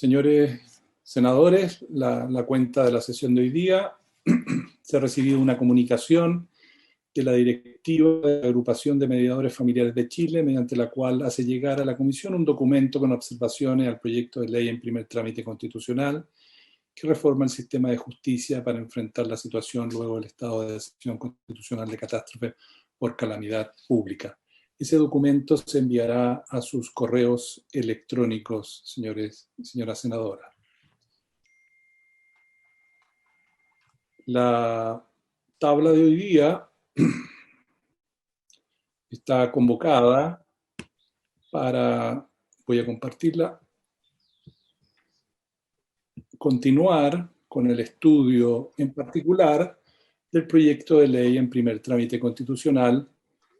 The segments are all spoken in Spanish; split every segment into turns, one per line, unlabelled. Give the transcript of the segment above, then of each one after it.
Señores senadores, la cuenta de la sesión de hoy día. Se ha recibido una comunicación de la Directiva de la Agrupación de Mediadores Familiares de Chile, mediante la cual hace llegar a la Comisión un documento con observaciones al proyecto de ley en primer trámite constitucional que reforma el sistema de justicia para enfrentar la situación luego del estado de excepción constitucional de catástrofe por calamidad pública. Ese documento se enviará a sus correos electrónicos, señores y señoras senadoras. La tabla de hoy día está convocada para, voy a compartirla, continuar con el estudio en particular del proyecto de ley en primer trámite constitucional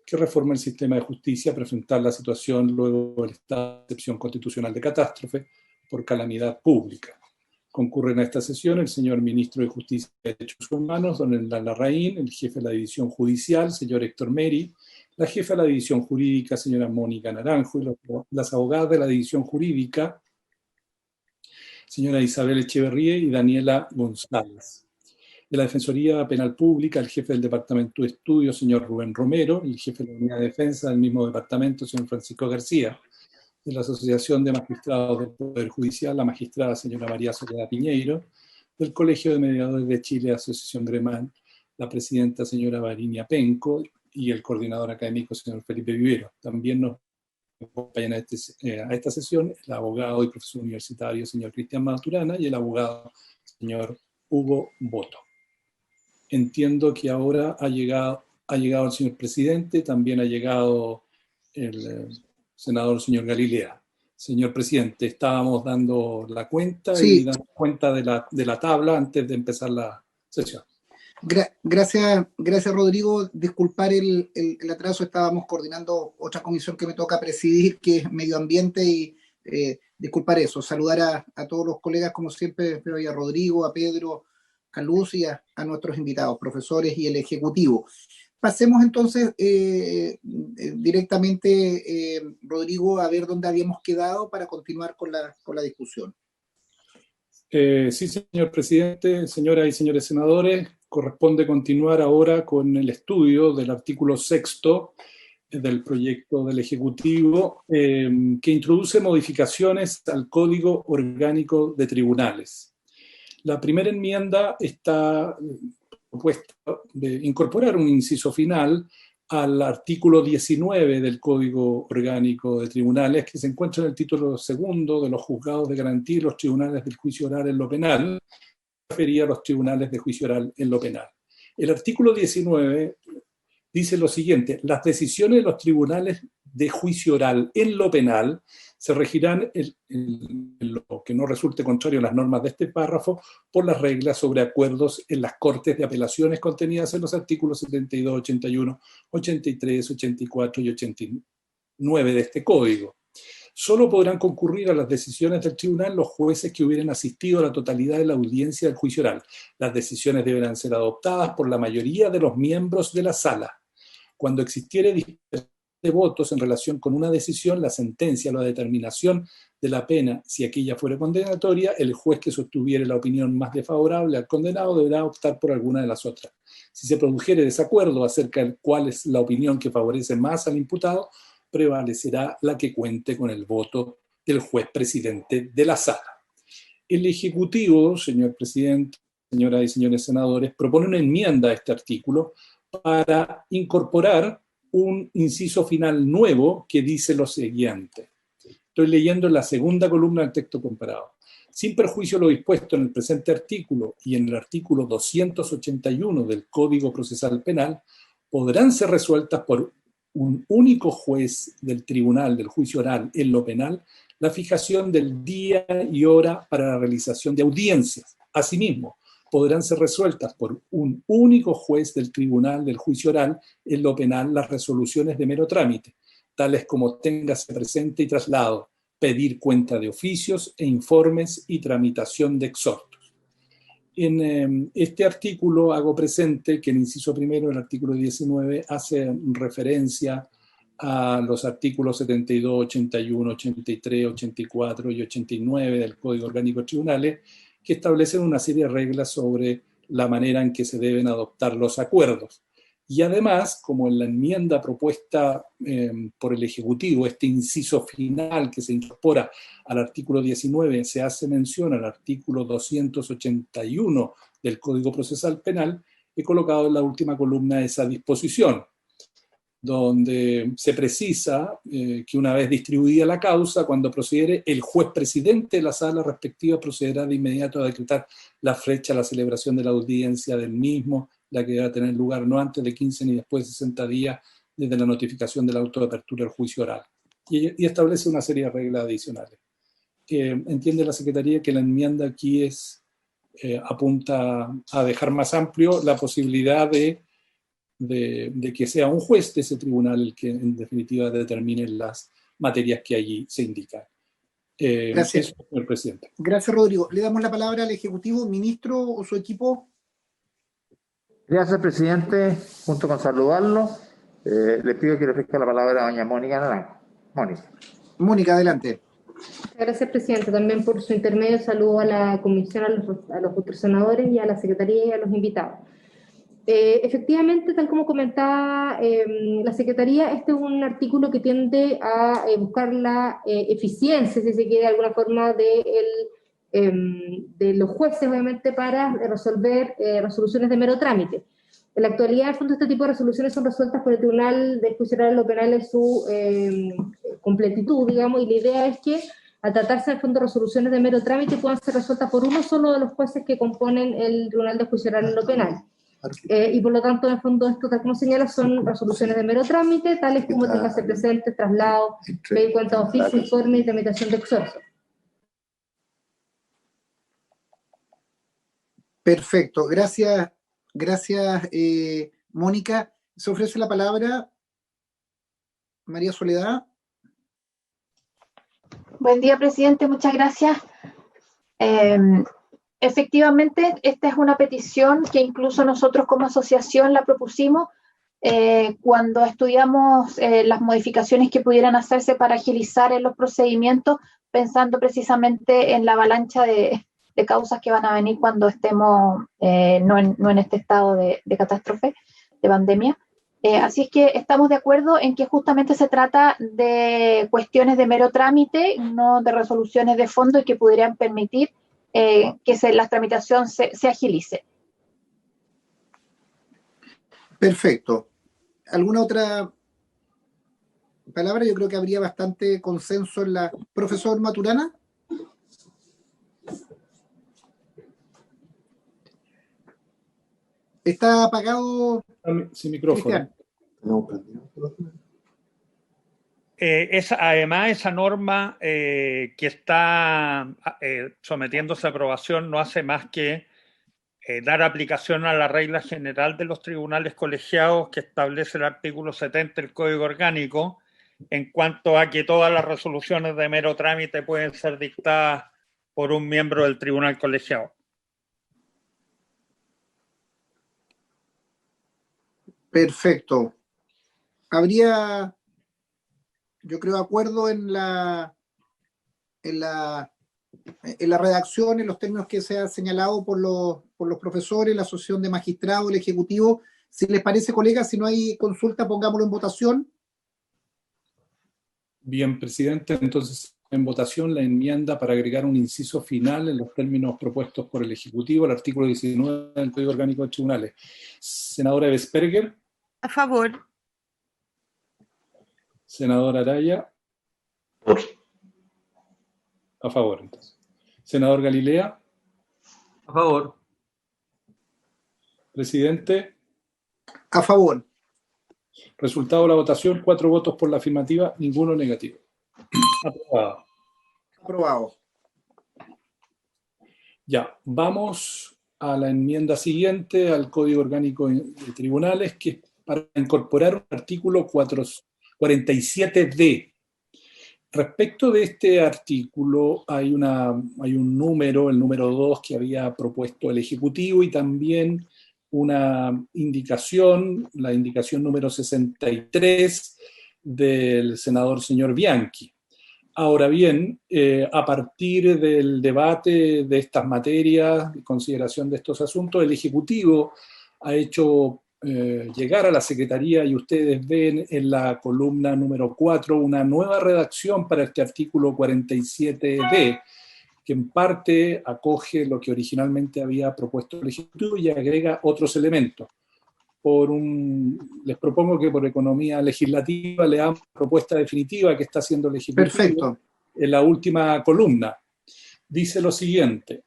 que reforma el sistema de justicia para enfrentar la situación luego del estado de excepción constitucional de catástrofe por calamidad pública. Concurren a esta sesión el señor Ministro de Justicia y Derechos Humanos, don Hernán Larraín, el jefe de la División Judicial, señor Héctor Meri, la jefa de la División Jurídica, señora Mónica Naranjo, y las abogadas de la División Jurídica, señora Isabel Echeverría y Daniela González. De la Defensoría Penal Pública, el jefe del Departamento de Estudios, señor Rubén Romero, el jefe de la Unidad de Defensa del mismo departamento, señor Francisco García. De la Asociación de Magistrados del Poder Judicial, la magistrada señora María Soledad Piñeiro. Del Colegio de Mediadores de Chile, Asociación Gremial, la presidenta señora Varinia Penco y el coordinador académico señor Felipe Vivero. También nos acompañan a esta sesión el abogado y profesor universitario señor Cristian Maturana y el abogado señor Hugo Boto. Entiendo que ahora ha llegado el señor presidente, también ha llegado el senador señor Galilea. Señor presidente, estábamos dando la cuenta y dando cuenta de la tabla antes de empezar la sesión.
Gracias, Rodrigo. Disculpar el atraso, estábamos coordinando otra comisión que me toca presidir, que es Medio Ambiente, y disculpar eso. Saludar a todos los colegas, como siempre, espero, a Rodrigo, a Pedro, a Luz y a nuestros invitados, profesores y el Ejecutivo. Pasemos entonces directamente, Rodrigo, a ver dónde habíamos quedado para continuar con la discusión.
Sí, señor presidente, señoras y señores senadores, corresponde continuar ahora con el estudio del artículo 6º del proyecto del Ejecutivo, que introduce modificaciones al Código Orgánico de Tribunales. La primera enmienda está propuesta de incorporar un inciso final al artículo 19 del Código Orgánico de Tribunales, que se encuentra en el título segundo de los juzgados de garantía y los tribunales del juicio oral en lo penal, refería a los tribunales de juicio oral en lo penal. El artículo 19 dice lo siguiente: las decisiones de los tribunales de juicio oral en lo penal se regirán, en lo que no resulte contrario a las normas de este párrafo, por las reglas sobre acuerdos en las Cortes de Apelaciones contenidas en los artículos 72, 81, 83, 84 y 89 de este Código. Solo podrán concurrir a las decisiones del tribunal los jueces que hubieran asistido a la totalidad de la audiencia del juicio oral. Las decisiones deberán ser adoptadas por la mayoría de los miembros de la sala. Cuando existiere dispersión de votos en relación con una decisión, la sentencia o la determinación de la pena, si aquella fuera condenatoria, el juez que sostuviere la opinión más desfavorable al condenado deberá optar por alguna de las otras. Si se produjere desacuerdo acerca de cuál es la opinión que favorece más al imputado, prevalecerá la que cuente con el voto del juez presidente de la sala. El Ejecutivo, señor presidente, señoras y señores senadores, propone una enmienda a este artículo para incorporar un inciso final nuevo que dice lo siguiente. Estoy leyendo en la segunda columna del texto comparado. Sin perjuicio de lo dispuesto en el presente artículo y en el artículo 281 del Código Procesal Penal, podrán ser resueltas por un único juez del tribunal del juicio oral en lo penal la fijación del día y hora para la realización de audiencias. Asimismo, podrán ser resueltas por un único juez del tribunal del juicio oral en lo penal las resoluciones de mero trámite, tales como téngase presente y traslado, pedir cuenta de oficios e informes y tramitación de exhortos. En este artículo hago presente que el inciso primero del artículo 19 hace referencia a los artículos 72, 81, 83, 84 y 89 del Código Orgánico de Tribunales, que establecen una serie de reglas sobre la manera en que se deben adoptar los acuerdos. Y además, como en la enmienda propuesta por el Ejecutivo, este inciso final que se incorpora al artículo 19, se hace mención al artículo 281 del Código Procesal Penal, he colocado en la última columna esa disposición, donde se precisa que una vez distribuida la causa, cuando procediere, el juez presidente de la sala respectiva procederá de inmediato a decretar la fecha a la celebración de la audiencia del mismo, la que debe tener lugar no antes de 15 ni después de 60 días desde la notificación del auto de apertura del juicio oral. Y establece una serie de reglas adicionales. Entiende la Secretaría que la enmienda aquí apunta a dejar más amplio la posibilidad de que sea un juez de ese tribunal el que en definitiva determine las materias que allí se indican.
Gracias.
Eso, señor presidente.
Gracias, Rodrigo. Le damos la palabra al Ejecutivo, ministro o su equipo.
Gracias, presidente. Junto con saludarlo, le pido que le ofrezca la palabra a doña Mónica Naranjo.
Mónica, adelante.
Gracias, presidente. También por su intermedio saludo a la comisión, a los otros senadores y a la secretaría y a los invitados. Efectivamente, tal como comentaba la Secretaría, este es un artículo que tiende a buscar la eficiencia, si se quiere, de alguna forma, de los jueces, obviamente, para resolver resoluciones de mero trámite. En la actualidad, en el fondo, este tipo de resoluciones son resueltas por el Tribunal de Juicio Oral en lo Penal en su completitud, digamos, y la idea es que, al tratarse, en el fondo, de resoluciones de mero trámite, puedan ser resueltas por uno solo de los jueces que componen el Tribunal de Juicio Oral en lo Penal. Y por lo tanto, en el fondo, esto, tal como señala, son resoluciones de mero trámite, tales como dejarse presente, traslado, pedir cuenta de oficio, informe y tramitación de exhorto.
Perfecto, gracias, Mónica. Se ofrece la palabra María Soledad.
Buen día, presidente, muchas gracias. Efectivamente, esta es una petición que incluso nosotros como asociación la propusimos cuando estudiamos las modificaciones que pudieran hacerse para agilizar en los procedimientos, pensando precisamente en la avalancha de causas que van a venir cuando estemos no en este estado de catástrofe, de pandemia. Así es que estamos de acuerdo en que justamente se trata de cuestiones de mero trámite, no de resoluciones de fondo y que pudieran permitir que la tramitación se agilice.
Perfecto. ¿Alguna otra palabra? Yo creo que habría bastante consenso en la... Profesor Maturana. ¿Está apagado?
Sin micrófono.
Además, esa norma que está sometiéndose a aprobación no hace más que dar aplicación a la regla general de los tribunales colegiados que establece el artículo 70 del Código Orgánico en cuanto a que todas las resoluciones de mero trámite pueden ser dictadas por un miembro del tribunal colegiado.
Perfecto. Habría, yo creo, acuerdo en la redacción, en los términos que se ha señalado por los profesores, la Asociación de Magistrados, el Ejecutivo. Si les parece, colegas, si no hay consulta, pongámoslo en votación.
Bien, presidente, entonces en votación la enmienda para agregar un inciso final en los términos propuestos por el Ejecutivo al artículo 19 del Código Orgánico de Tribunales. Senadora Vesperger.
A favor.
Senador Araya. A favor, entonces. Senador Galilea.
A favor.
Presidente.
A favor.
Resultado de la votación, 4 votos por la afirmativa, ninguno negativo. Aprobado.
Aprobado.
Ya, vamos a la enmienda siguiente al Código Orgánico de Tribunales, que es para incorporar un artículo 47D. Respecto de este artículo, hay un número, el número 2, que había propuesto el Ejecutivo, y también una indicación, la indicación número 63, del senador señor Bianchi. Ahora bien, a partir del debate de estas materias y consideración de estos asuntos, el Ejecutivo ha hecho llegar a la Secretaría, y ustedes ven en la columna número 4 una nueva redacción para este artículo 47D, que en parte acoge lo que originalmente había propuesto el Ejecutivo y agrega otros elementos. Les propongo que por economía legislativa leamos la propuesta definitiva que está haciendo el Ejecutivo.
Perfecto.
En la última columna. Dice lo siguiente,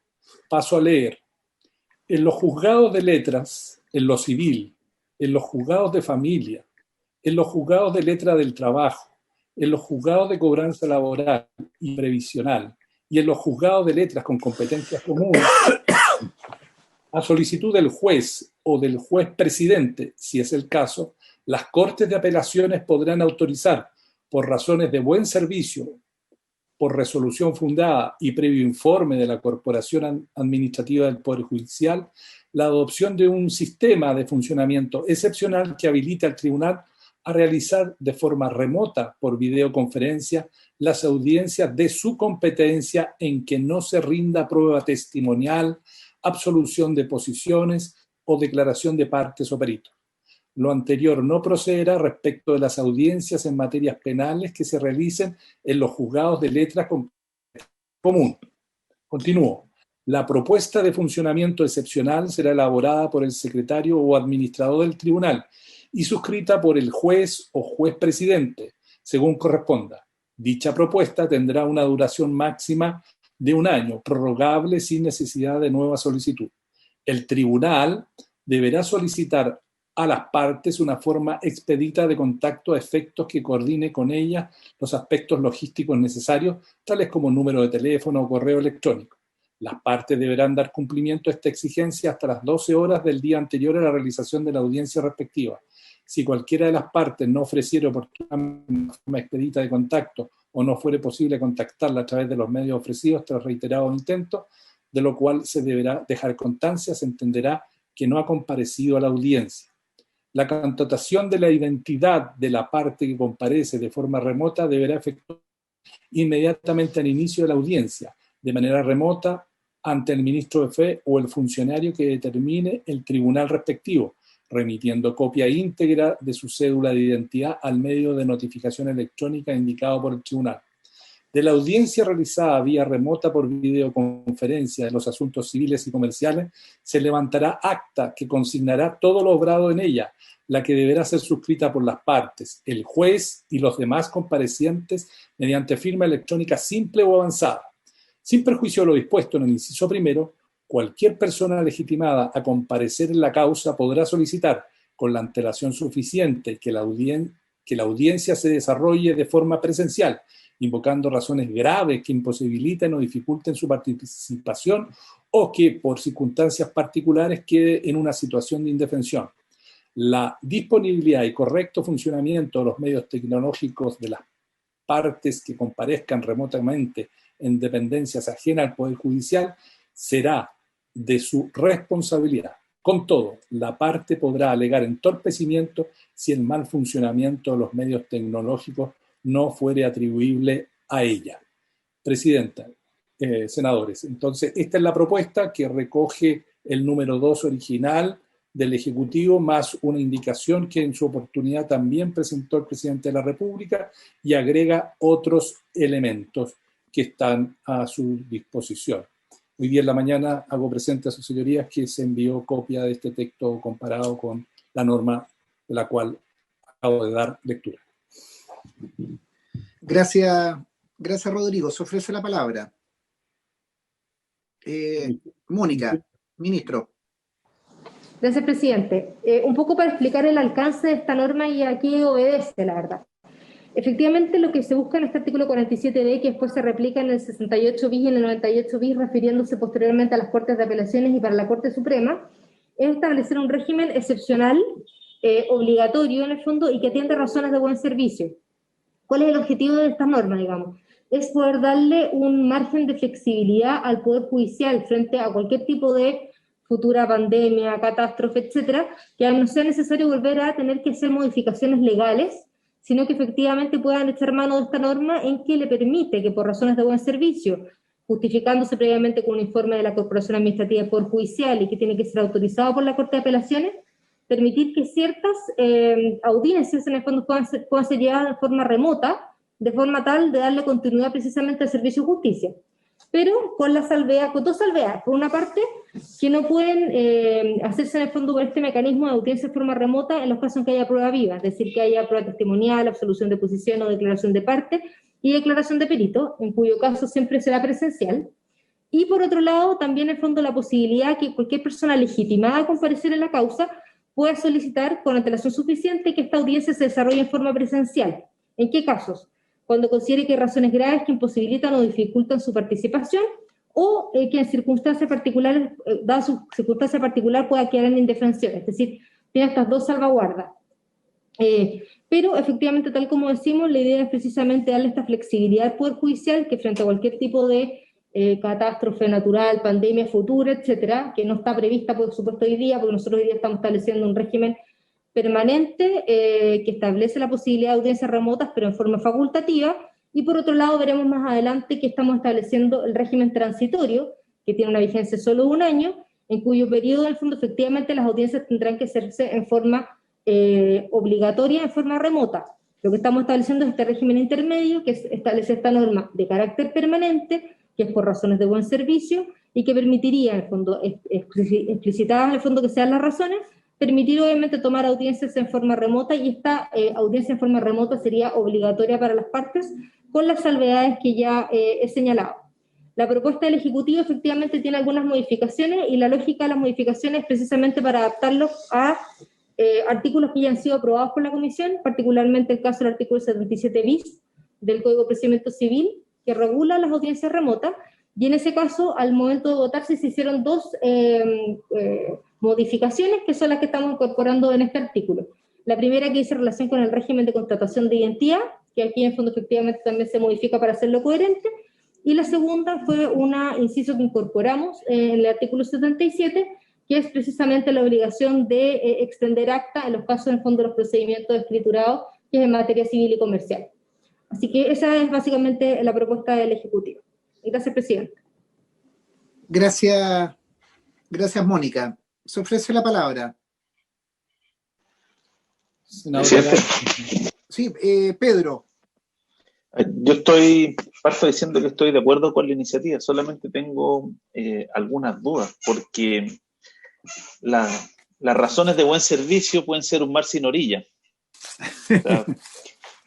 paso a leer. En los juzgados de letras, en lo civil, en los juzgados de familia, en los juzgados de letra del trabajo, en los juzgados de cobranza laboral y previsional, y en los juzgados de letras con competencias comunes, a solicitud del juez o del juez presidente, si es el caso, las Cortes de Apelaciones podrán autorizar, por razones de buen servicio, por resolución fundada y previo informe de la Corporación Administrativa del Poder Judicial, la adopción de un sistema de funcionamiento excepcional que habilita al tribunal a realizar de forma remota, por videoconferencia, las audiencias de su competencia en que no se rinda prueba testimonial, absolución de posiciones o declaración de partes o peritos. Lo anterior no procederá respecto de las audiencias en materias penales que se realicen en los juzgados de letras común. Continúo. La propuesta de funcionamiento excepcional será elaborada por el secretario o administrador del tribunal y suscrita por el juez o juez presidente, según corresponda. Dicha propuesta tendrá una duración máxima de 1 año, prorrogable sin necesidad de nueva solicitud. El tribunal deberá solicitar a las partes una forma expedita de contacto a efectos que coordine con ellas los aspectos logísticos necesarios, tales como número de teléfono o correo electrónico. Las partes deberán dar cumplimiento a esta exigencia hasta las 12 horas del día anterior a la realización de la audiencia respectiva. Si cualquiera de las partes no ofreciera oportunamente una forma expedita de contacto o no fuere posible contactarla a través de los medios ofrecidos tras reiterados intentos, de lo cual se deberá dejar constancia, se entenderá que no ha comparecido a la audiencia. La constatación de la identidad de la parte que comparece de forma remota deberá efectuar inmediatamente al inicio de la audiencia, de manera remota, ante el ministro de fe o el funcionario que determine el tribunal respectivo, remitiendo copia íntegra de su cédula de identidad al medio de notificación electrónica indicado por el tribunal. De la audiencia realizada vía remota por videoconferencia de los asuntos civiles y comerciales, se levantará acta que consignará todo lo obrado en ella, la que deberá ser suscrita por las partes, el juez y los demás comparecientes mediante firma electrónica simple o avanzada. Sin perjuicio de lo dispuesto en el inciso primero, cualquier persona legitimada a comparecer en la causa podrá solicitar, con la antelación suficiente, que la audiencia se desarrolle de forma presencial, invocando razones graves que imposibiliten o dificulten su participación o que, por circunstancias particulares, quede en una situación de indefensión. La disponibilidad y correcto funcionamiento de los medios tecnológicos de las partes que comparezcan remotamente en dependencias ajenas al Poder Judicial será de su responsabilidad. Con todo, la parte podrá alegar entorpecimiento si el mal funcionamiento de los medios tecnológicos no fuere atribuible a ella. Presidenta, senadores, entonces esta es la propuesta que recoge el número 2 original del Ejecutivo, más una indicación que en su oportunidad también presentó el presidente de la República y agrega otros elementos que están a su disposición. Hoy día en la mañana hago presente a sus señorías que se envió copia de este texto comparado con la norma de la cual acabo de dar lectura.
Gracias, Rodrigo. Se ofrece la palabra. Mónica, ministro.
Gracias, presidente. Un poco para explicar el alcance de esta norma y a qué obedece, la verdad. Efectivamente, lo que se busca en este artículo 47D, que después se replica en el 68 bis y en el 98 bis, refiriéndose posteriormente a las Cortes de Apelaciones y para la Corte Suprema, es establecer un régimen excepcional, obligatorio en el fondo, y que atiende razones de buen servicio. ¿Cuál es el objetivo de esta norma, digamos? Es poder darle un margen de flexibilidad al Poder Judicial frente a cualquier tipo de futura pandemia, catástrofe, etcétera, que no sea necesario volver a tener que hacer modificaciones legales, sino que efectivamente puedan echar mano de esta norma en que le permite que por razones de buen servicio, justificándose previamente con un informe de la Corporación Administrativa de Poder Judicial y que tiene que ser autorizado por la Corte de Apelaciones, permitir que ciertas audiencias en el fondo puedan ser llevadas de forma remota, de forma tal de darle continuidad precisamente al servicio de justicia. Pero con la salvedad, con dos salvedades. Por una parte, que no pueden hacerse en el fondo con este mecanismo de audiencia de forma remota en los casos en que haya prueba viva, es decir, que haya prueba testimonial, absolución de posición o declaración de parte y declaración de perito, en cuyo caso siempre será presencial. Y por otro lado, también en el fondo la posibilidad que cualquier persona legitimada a comparecer en la causa pueda solicitar con antelación suficiente que esta audiencia se desarrolle en forma presencial. ¿En qué casos? Cuando considere que hay razones graves que imposibilitan o dificultan su participación, o que en circunstancias particulares, dada su circunstancia particular, pueda quedar en indefensión. Es decir, tiene estas dos salvaguardas. Pero efectivamente, tal como decimos, la idea es precisamente darle esta flexibilidad al Poder Judicial que frente a cualquier tipo de catástrofe natural, pandemia futura, etcétera, que no está prevista, por supuesto, hoy día, porque nosotros hoy día estamos estableciendo un régimen permanente que establece la posibilidad de audiencias remotas, pero en forma facultativa, y por otro lado veremos más adelante que estamos estableciendo el régimen transitorio, que tiene una vigencia solo de 1 año, en cuyo periodo, en el fondo, efectivamente, las audiencias tendrán que hacerse en forma obligatoria, en forma remota. Lo que estamos estableciendo es este régimen intermedio, que establece esta norma de carácter permanente, que es por razones de buen servicio, y que permitiría, en el fondo, explicitadas en el fondo que sean las razones, permitir obviamente tomar audiencias en forma remota, y esta audiencia en forma remota sería obligatoria para las partes, con las salvedades que ya he señalado. La propuesta del Ejecutivo efectivamente tiene algunas modificaciones, y la lógica de las modificaciones es precisamente para adaptarlos a artículos que ya han sido aprobados por la Comisión, particularmente el caso del artículo 77 bis del Código de Procedimiento Civil, que regula las audiencias remotas, y en ese caso, al momento de votarse, se hicieron dos modificaciones que son las que estamos incorporando en este artículo. La primera, que dice relación con el régimen de constatación de identidad, que aquí en fondo efectivamente también se modifica para hacerlo coherente, y la segunda fue una inciso que incorporamos en el artículo 77, que es precisamente la obligación de extender acta en los casos en fondo de los procedimientos escriturados, que es en materia civil y comercial. Así que esa es básicamente la propuesta del Ejecutivo. Gracias, presidente.
Gracias, Mónica. Se ofrece la palabra. Sí, Pedro.
Yo parto diciendo que estoy de acuerdo con la iniciativa, solamente tengo algunas dudas, porque las razones de buen servicio pueden ser un mar sin orilla. O sea,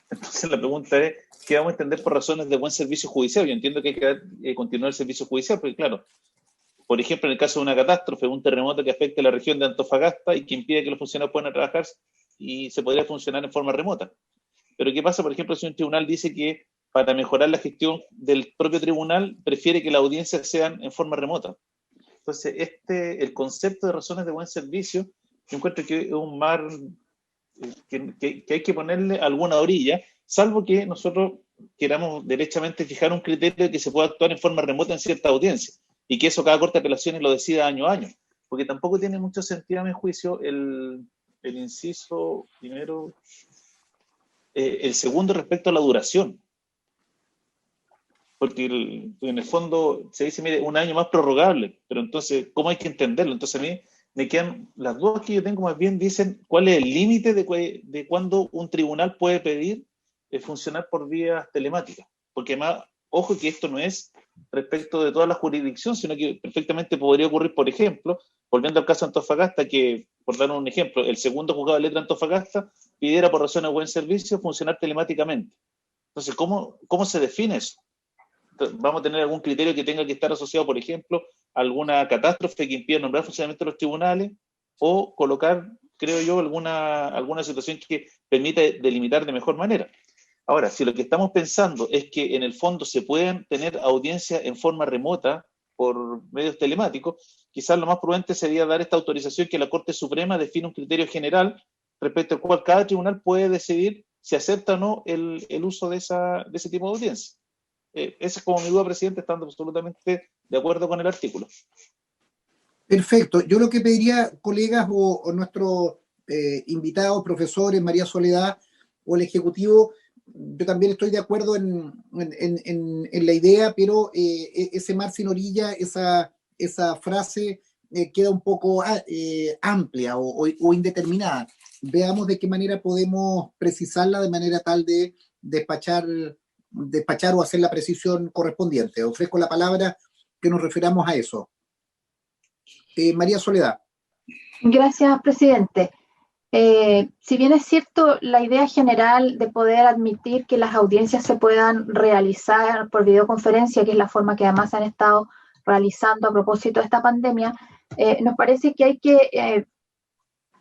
entonces la pregunta es, ¿qué vamos a entender por razones de buen servicio judicial? Yo entiendo que hay que continuar el servicio judicial, porque claro, por ejemplo, en el caso de una catástrofe, un terremoto que afecte a la región de Antofagasta y que impide que los funcionarios puedan trabajar, y se podría funcionar en forma remota. Pero ¿qué pasa, por ejemplo, si un tribunal dice que para mejorar la gestión del propio tribunal prefiere que las audiencias sean en forma remota? Entonces, el concepto de razones de buen servicio, yo encuentro que es un mar que hay que ponerle alguna orilla, salvo que nosotros queramos derechamente fijar un criterio de que se pueda actuar en forma remota en cierta audiencia, y que eso cada Corte de Apelaciones lo decida año a año, porque tampoco tiene mucho sentido, a mi juicio, el inciso primero, el segundo respecto a la duración, porque en el fondo se dice, mire, 1 año más prorrogable, pero entonces, ¿cómo hay que entenderlo? Entonces a mí me quedan las dudas que yo tengo, más bien dicen cuál es el límite de cuándo un tribunal puede pedir funcionar por vías telemáticas, porque además, ojo que esto no es respecto de toda la jurisdicción, sino que perfectamente podría ocurrir, por ejemplo, volviendo al caso de Antofagasta, que, por dar un ejemplo, el segundo juzgado de letra de Antofagasta pidiera por razones de buen servicio funcionar telemáticamente. Entonces, ¿cómo se define eso? Entonces, ¿vamos a tener algún criterio que tenga que estar asociado, por ejemplo, a alguna catástrofe que impida nombrar funcionamiento de los tribunales, o colocar, creo yo, alguna situación que permita delimitar de mejor manera? Ahora, si lo que estamos pensando es que en el fondo se pueden tener audiencias en forma remota por medios telemáticos, quizás lo más prudente sería dar esta autorización que la Corte Suprema define un criterio general respecto al cual cada tribunal puede decidir si acepta o no el uso de ese tipo de audiencia. Esa es como mi duda, presidente, estando absolutamente de acuerdo con el artículo.
Perfecto. Yo lo que pediría, colegas o nuestros invitados, profesores, María Soledad, o el Ejecutivo. Yo también estoy de acuerdo en la idea, pero ese mar sin orilla, esa frase queda un poco amplia o indeterminada. Veamos de qué manera podemos precisarla de manera tal de despachar o hacer la precisión correspondiente. Ofrezco la palabra que nos refiramos a eso. María Soledad.
Gracias, presidente. Si bien es cierto, la idea general de poder admitir que las audiencias se puedan realizar por videoconferencia, que es la forma que además han estado realizando a propósito de esta pandemia, nos parece que hay que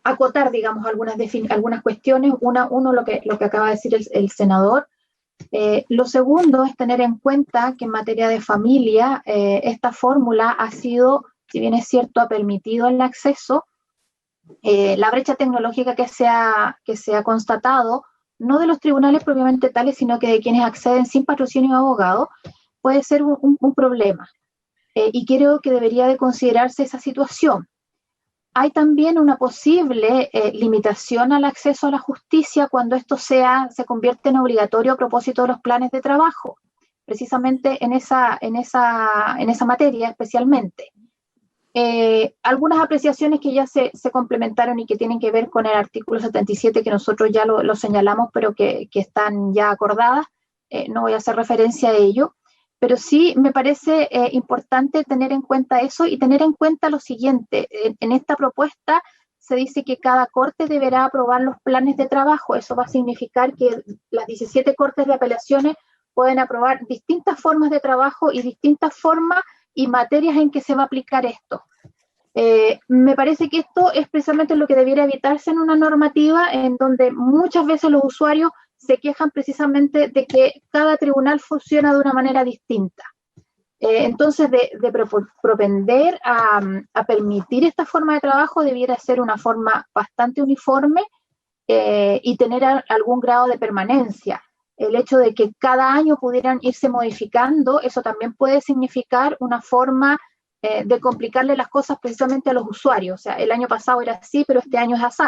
acotar, digamos, algunas cuestiones. Uno, lo que acaba de decir el senador. Lo segundo es tener en cuenta que en materia de familia, esta fórmula ha sido, si bien es cierto, ha permitido el acceso. La brecha tecnológica que se ha constatado, no de los tribunales propiamente tales, sino que de quienes acceden sin patrocinio de abogado, puede ser un problema. Y creo que debería de considerarse esa situación. Hay también una posible limitación al acceso a la justicia cuando esto se convierte en obligatorio a propósito de los planes de trabajo, precisamente en esa materia especialmente. Algunas apreciaciones que ya se complementaron y que tienen que ver con el artículo 77, que nosotros ya lo señalamos, pero que están ya acordadas, no voy a hacer referencia a ello, pero sí me parece importante tener en cuenta eso y tener en cuenta lo siguiente. En esta propuesta se dice que cada corte deberá aprobar los planes de trabajo. Eso va a significar que las 17 cortes de apelaciones pueden aprobar distintas formas de trabajo y distintas formas y materias en que se va a aplicar esto. Me parece que esto es precisamente lo que debiera evitarse en una normativa en donde muchas veces los usuarios se quejan precisamente de que cada tribunal funciona de una manera distinta. Entonces, de propender a permitir esta forma de trabajo debiera ser una forma bastante uniforme y tener algún grado de permanencia. El hecho de que cada año pudieran irse modificando, eso también puede significar una forma de complicarle las cosas precisamente a los usuarios. O sea, el año pasado era así, pero este año es así.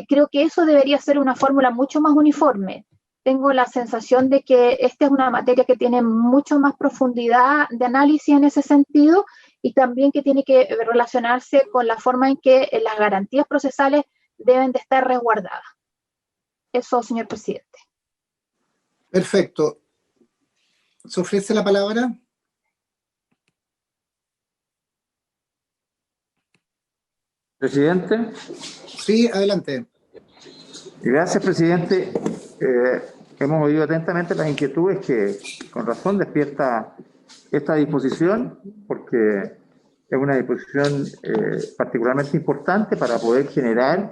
Creo que eso debería ser una fórmula mucho más uniforme. Tengo la sensación de que esta es una materia que tiene mucho más profundidad de análisis en ese sentido y también que tiene que relacionarse con la forma en que las garantías procesales deben de estar resguardadas. Eso, señor presidente.
Perfecto. ¿Se ofrece la palabra?
Presidente.
Sí, adelante.
Gracias, presidente. Hemos oído atentamente las inquietudes que con razón despierta esta disposición, porque es una disposición particularmente importante para poder generar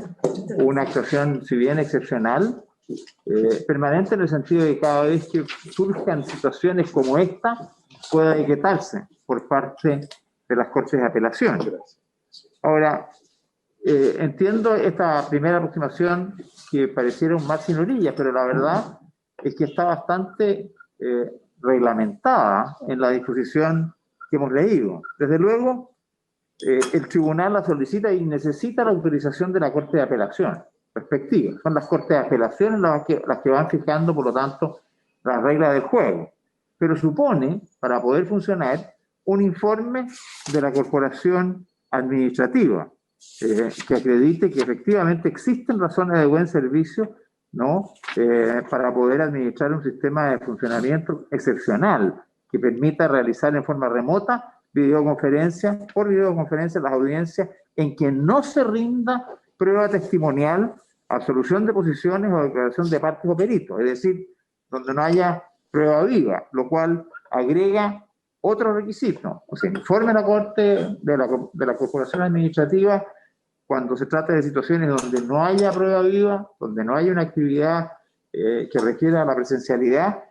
una actuación, si bien excepcional, permanente en el sentido de que cada vez que surjan situaciones como esta, pueda decretarse por parte de las Cortes de Apelación. Ahora, entiendo esta primera aproximación que pareciera un mar sin orillas, pero la verdad es que está bastante reglamentada en la disposición que hemos leído. Desde luego, el tribunal la solicita y necesita la autorización de la Corte de Apelación respectiva. Son las Cortes de Apelación las que van fijando, por lo tanto, las reglas del juego. Pero supone, para poder funcionar, un informe de la Corporación Administrativa que acredite que efectivamente existen razones de buen servicio, ¿no? Para poder administrar un sistema de funcionamiento excepcional que permita realizar en forma remota por videoconferencia las audiencias en que no se rinda prueba testimonial, absolución de posiciones o declaración de partes o peritos, es decir, donde no haya prueba viva, lo cual agrega otro requisito. O sea, informe de la Corte de la Corporación Administrativa cuando se trata de situaciones donde no haya prueba viva, donde no haya una actividad que requiera la presencialidad.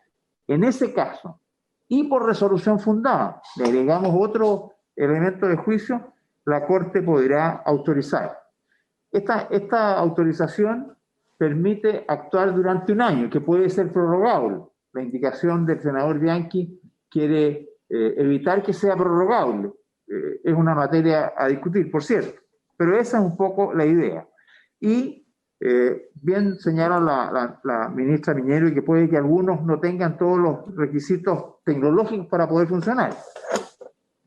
En ese caso, y por resolución fundada, le agregamos otro elemento de juicio, la Corte podrá autorizar. Esta autorización permite actuar durante un año, que puede ser prorrogable. La indicación del senador Bianchi quiere evitar que sea prorrogable. Es una materia a discutir, por cierto, pero esa es un poco la idea. Y bien señala la ministra Piñero, y que puede que algunos no tengan todos los requisitos tecnológicos para poder funcionar.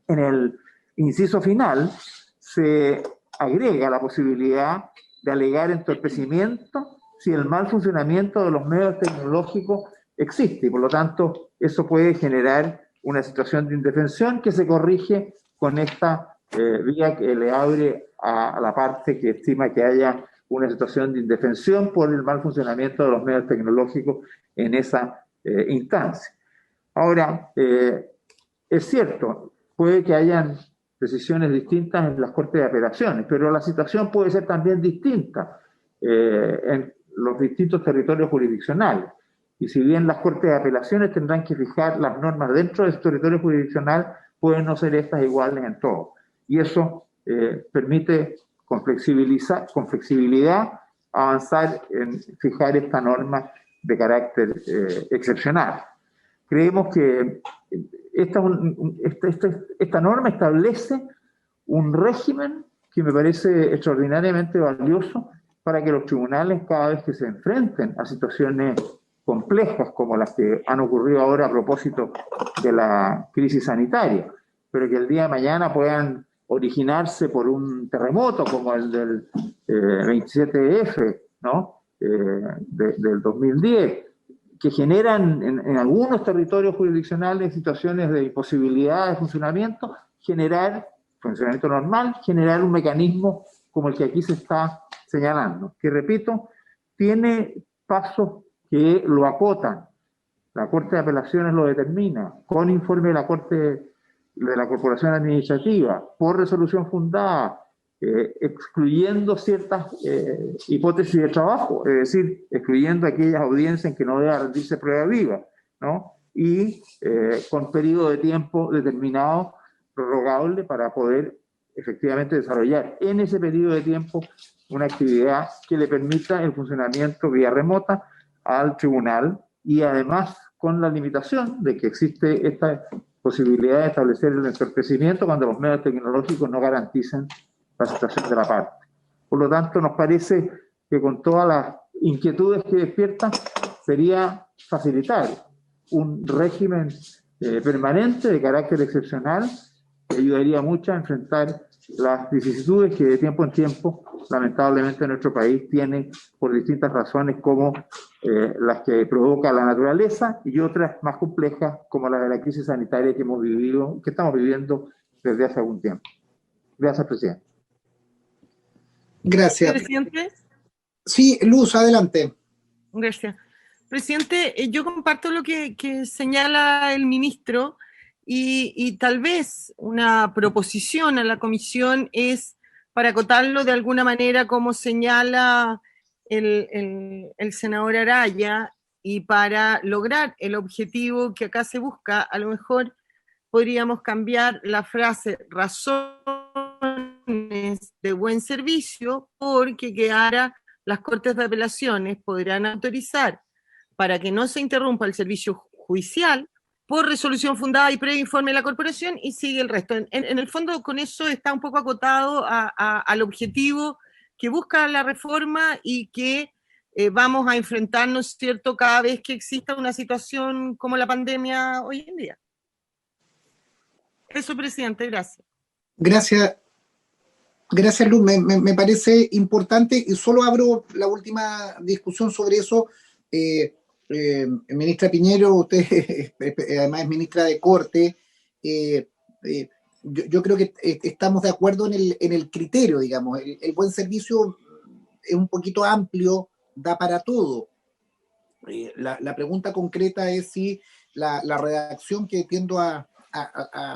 En el inciso final se agrega la posibilidad de alegar entorpecimiento si el mal funcionamiento de los medios tecnológicos existe, y por lo tanto eso puede generar una situación de indefensión que se corrige con esta vía que le abre a la parte que estima que haya una situación de indefensión por el mal funcionamiento de los medios tecnológicos en esa instancia. Ahora, es cierto, puede que hayan decisiones distintas en las Cortes de Apelaciones, pero la situación puede ser también distinta en los distintos territorios jurisdiccionales. Y si bien las Cortes de Apelaciones tendrán que fijar las normas dentro del territorio jurisdiccional, pueden no ser estas iguales en todo. Y eso permite con flexibilidad avanzar en fijar esta norma de carácter excepcional. Creemos que esta norma establece un régimen que me parece extraordinariamente valioso para que los tribunales, cada vez que se enfrenten a situaciones complejas como las que han ocurrido ahora a propósito de la crisis sanitaria, pero que el día de mañana puedan originarse por un terremoto como el del 27F, ¿no? Del 2010, que generan en algunos territorios jurisdiccionales situaciones de imposibilidad de funcionamiento, generar funcionamiento normal, generar un mecanismo como el que aquí se está señalando, que repito, tiene pasos que lo acotan. La Corte de Apelaciones lo determina, con informe de la Corte de la Corporación Administrativa, por resolución fundada, excluyendo ciertas hipótesis de trabajo, es decir, excluyendo aquellas audiencias en que no deba rendirse prueba viva, ¿no? Y con periodo de tiempo determinado, prorrogable, para poder efectivamente desarrollar en ese periodo de tiempo una actividad que le permita el funcionamiento vía remota al tribunal, y además con la limitación de que existe esta posibilidad de establecer el entorpecimiento cuando los medios tecnológicos no garanticen la situación de la parte. Por lo tanto, nos parece que con todas las inquietudes que despierta, sería facilitar un régimen permanente de carácter excepcional que ayudaría mucho a enfrentar las vicisitudes que de tiempo en tiempo, lamentablemente, nuestro país tiene por distintas razones, como las que provoca la naturaleza, y otras más complejas, como la de la crisis sanitaria que estamos viviendo desde hace algún tiempo. Gracias, presidente.
Gracias.
Presidente.
Sí, Luz, adelante.
Gracias. Presidente, yo comparto lo que señala el ministro, y tal vez una proposición a la comisión es para acotarlo de alguna manera, como señala el senador Araya, y para lograr el objetivo que acá se busca, a lo mejor podríamos cambiar la frase razones de buen servicio, porque quedara: las Cortes de Apelaciones podrán autorizar para que no se interrumpa el servicio judicial por resolución fundada y previo informe de la corporación, y sigue el resto. En el fondo, con eso está un poco acotado al objetivo que busca la reforma, y que vamos a enfrentarnos, ¿cierto?, cada vez que exista una situación como la pandemia hoy en día. Eso, presidente, gracias.
Gracias, Luz. Me parece importante, y solo abro la última discusión sobre eso. Ministra Piñero, usted además es ministra de Corte. Yo creo que estamos de acuerdo en el criterio, digamos. El buen servicio es un poquito amplio, da para todo. La pregunta concreta es si la redacción que tiendo a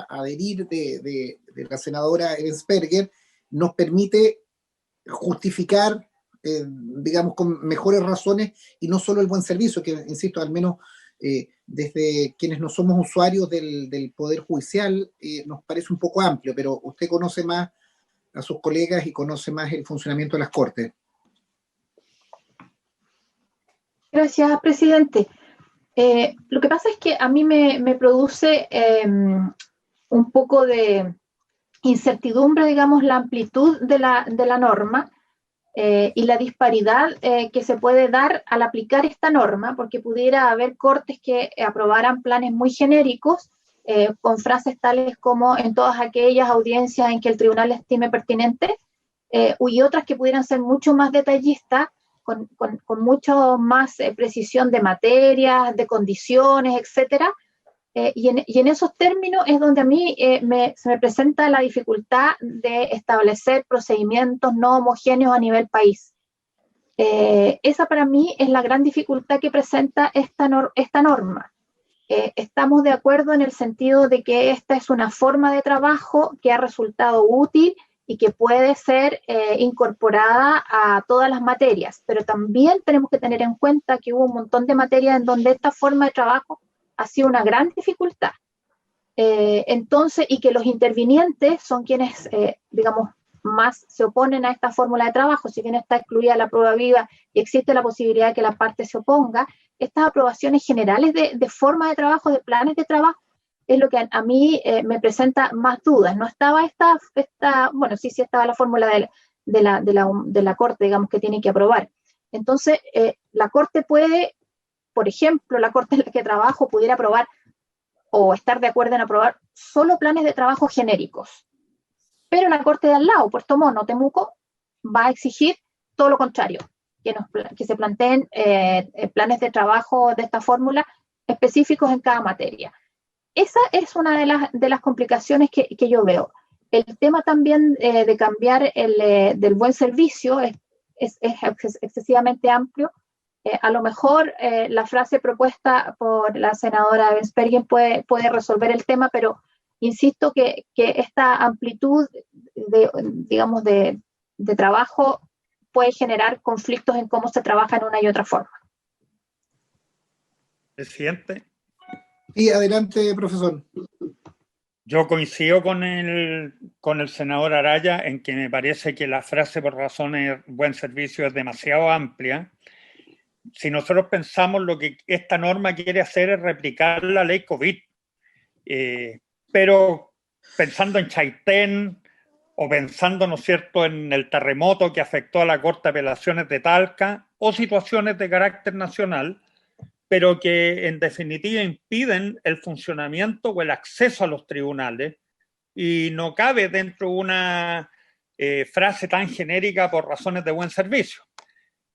adherir de la senadora Ebensperger nos permite justificar, digamos, con mejores razones, y no solo el buen servicio, que, insisto, al menos desde quienes no somos usuarios del Poder Judicial, nos parece un poco amplio, pero usted conoce más a sus colegas y conoce más el funcionamiento de las Cortes.
Gracias, presidente. Lo que pasa es que a mí me produce un poco de incertidumbre, digamos, la amplitud de la norma, y la disparidad que se puede dar al aplicar esta norma, porque pudiera haber cortes que aprobaran planes muy genéricos, con frases tales como en todas aquellas audiencias en que el tribunal estime pertinente, y otras que pudieran ser mucho más detallistas, con mucho más precisión de materias, de condiciones, etcétera. Y en esos términos es donde a mí se me presenta la dificultad de establecer procedimientos no homogéneos a nivel país. Esa para mí es la gran dificultad que presenta esta norma. Estamos de acuerdo en el sentido de que esta es una forma de trabajo que ha resultado útil y que puede ser incorporada a todas las materias, pero también tenemos que tener en cuenta que hubo un montón de materias en donde esta forma de trabajo ha sido una gran dificultad. Entonces, y que los intervinientes son quienes, digamos, más se oponen a esta fórmula de trabajo, si bien está excluida la prueba viva y existe la posibilidad de que la parte se oponga, estas aprobaciones generales de forma de trabajo, de planes de trabajo, es lo que a mí me presenta más dudas. No estaba bueno, sí estaba la fórmula de la Corte, digamos, que tiene que aprobar. Entonces, la Corte puede, por ejemplo, la Corte en la que trabajo pudiera aprobar o estar de acuerdo en aprobar solo planes de trabajo genéricos. Pero la Corte de al lado, Puerto Montt, Temuco, va a exigir todo lo contrario, que se planteen planes de trabajo de esta fórmula específicos en cada materia. Esa es una de las complicaciones que yo veo. El tema también de cambiar del buen servicio es excesivamente amplio. A lo mejor la frase propuesta por la senadora Bensperger puede resolver el tema, pero insisto que esta amplitud de trabajo puede generar conflictos en cómo se trabaja en una y otra forma.
Presidente.
Sí, adelante, profesor.
Yo coincido con el senador Araya en que me parece que la frase por razones de buen servicio es demasiado amplia. Si nosotros pensamos, lo que esta norma quiere hacer es replicar la ley COVID, pero pensando en Chaitén o pensando, ¿no es cierto?, en el terremoto que afectó a la Corte de Apelaciones de Talca o situaciones de carácter nacional, pero que en definitiva impiden el funcionamiento o el acceso a los tribunales, y no cabe dentro de una frase tan genérica por razones de buen servicio.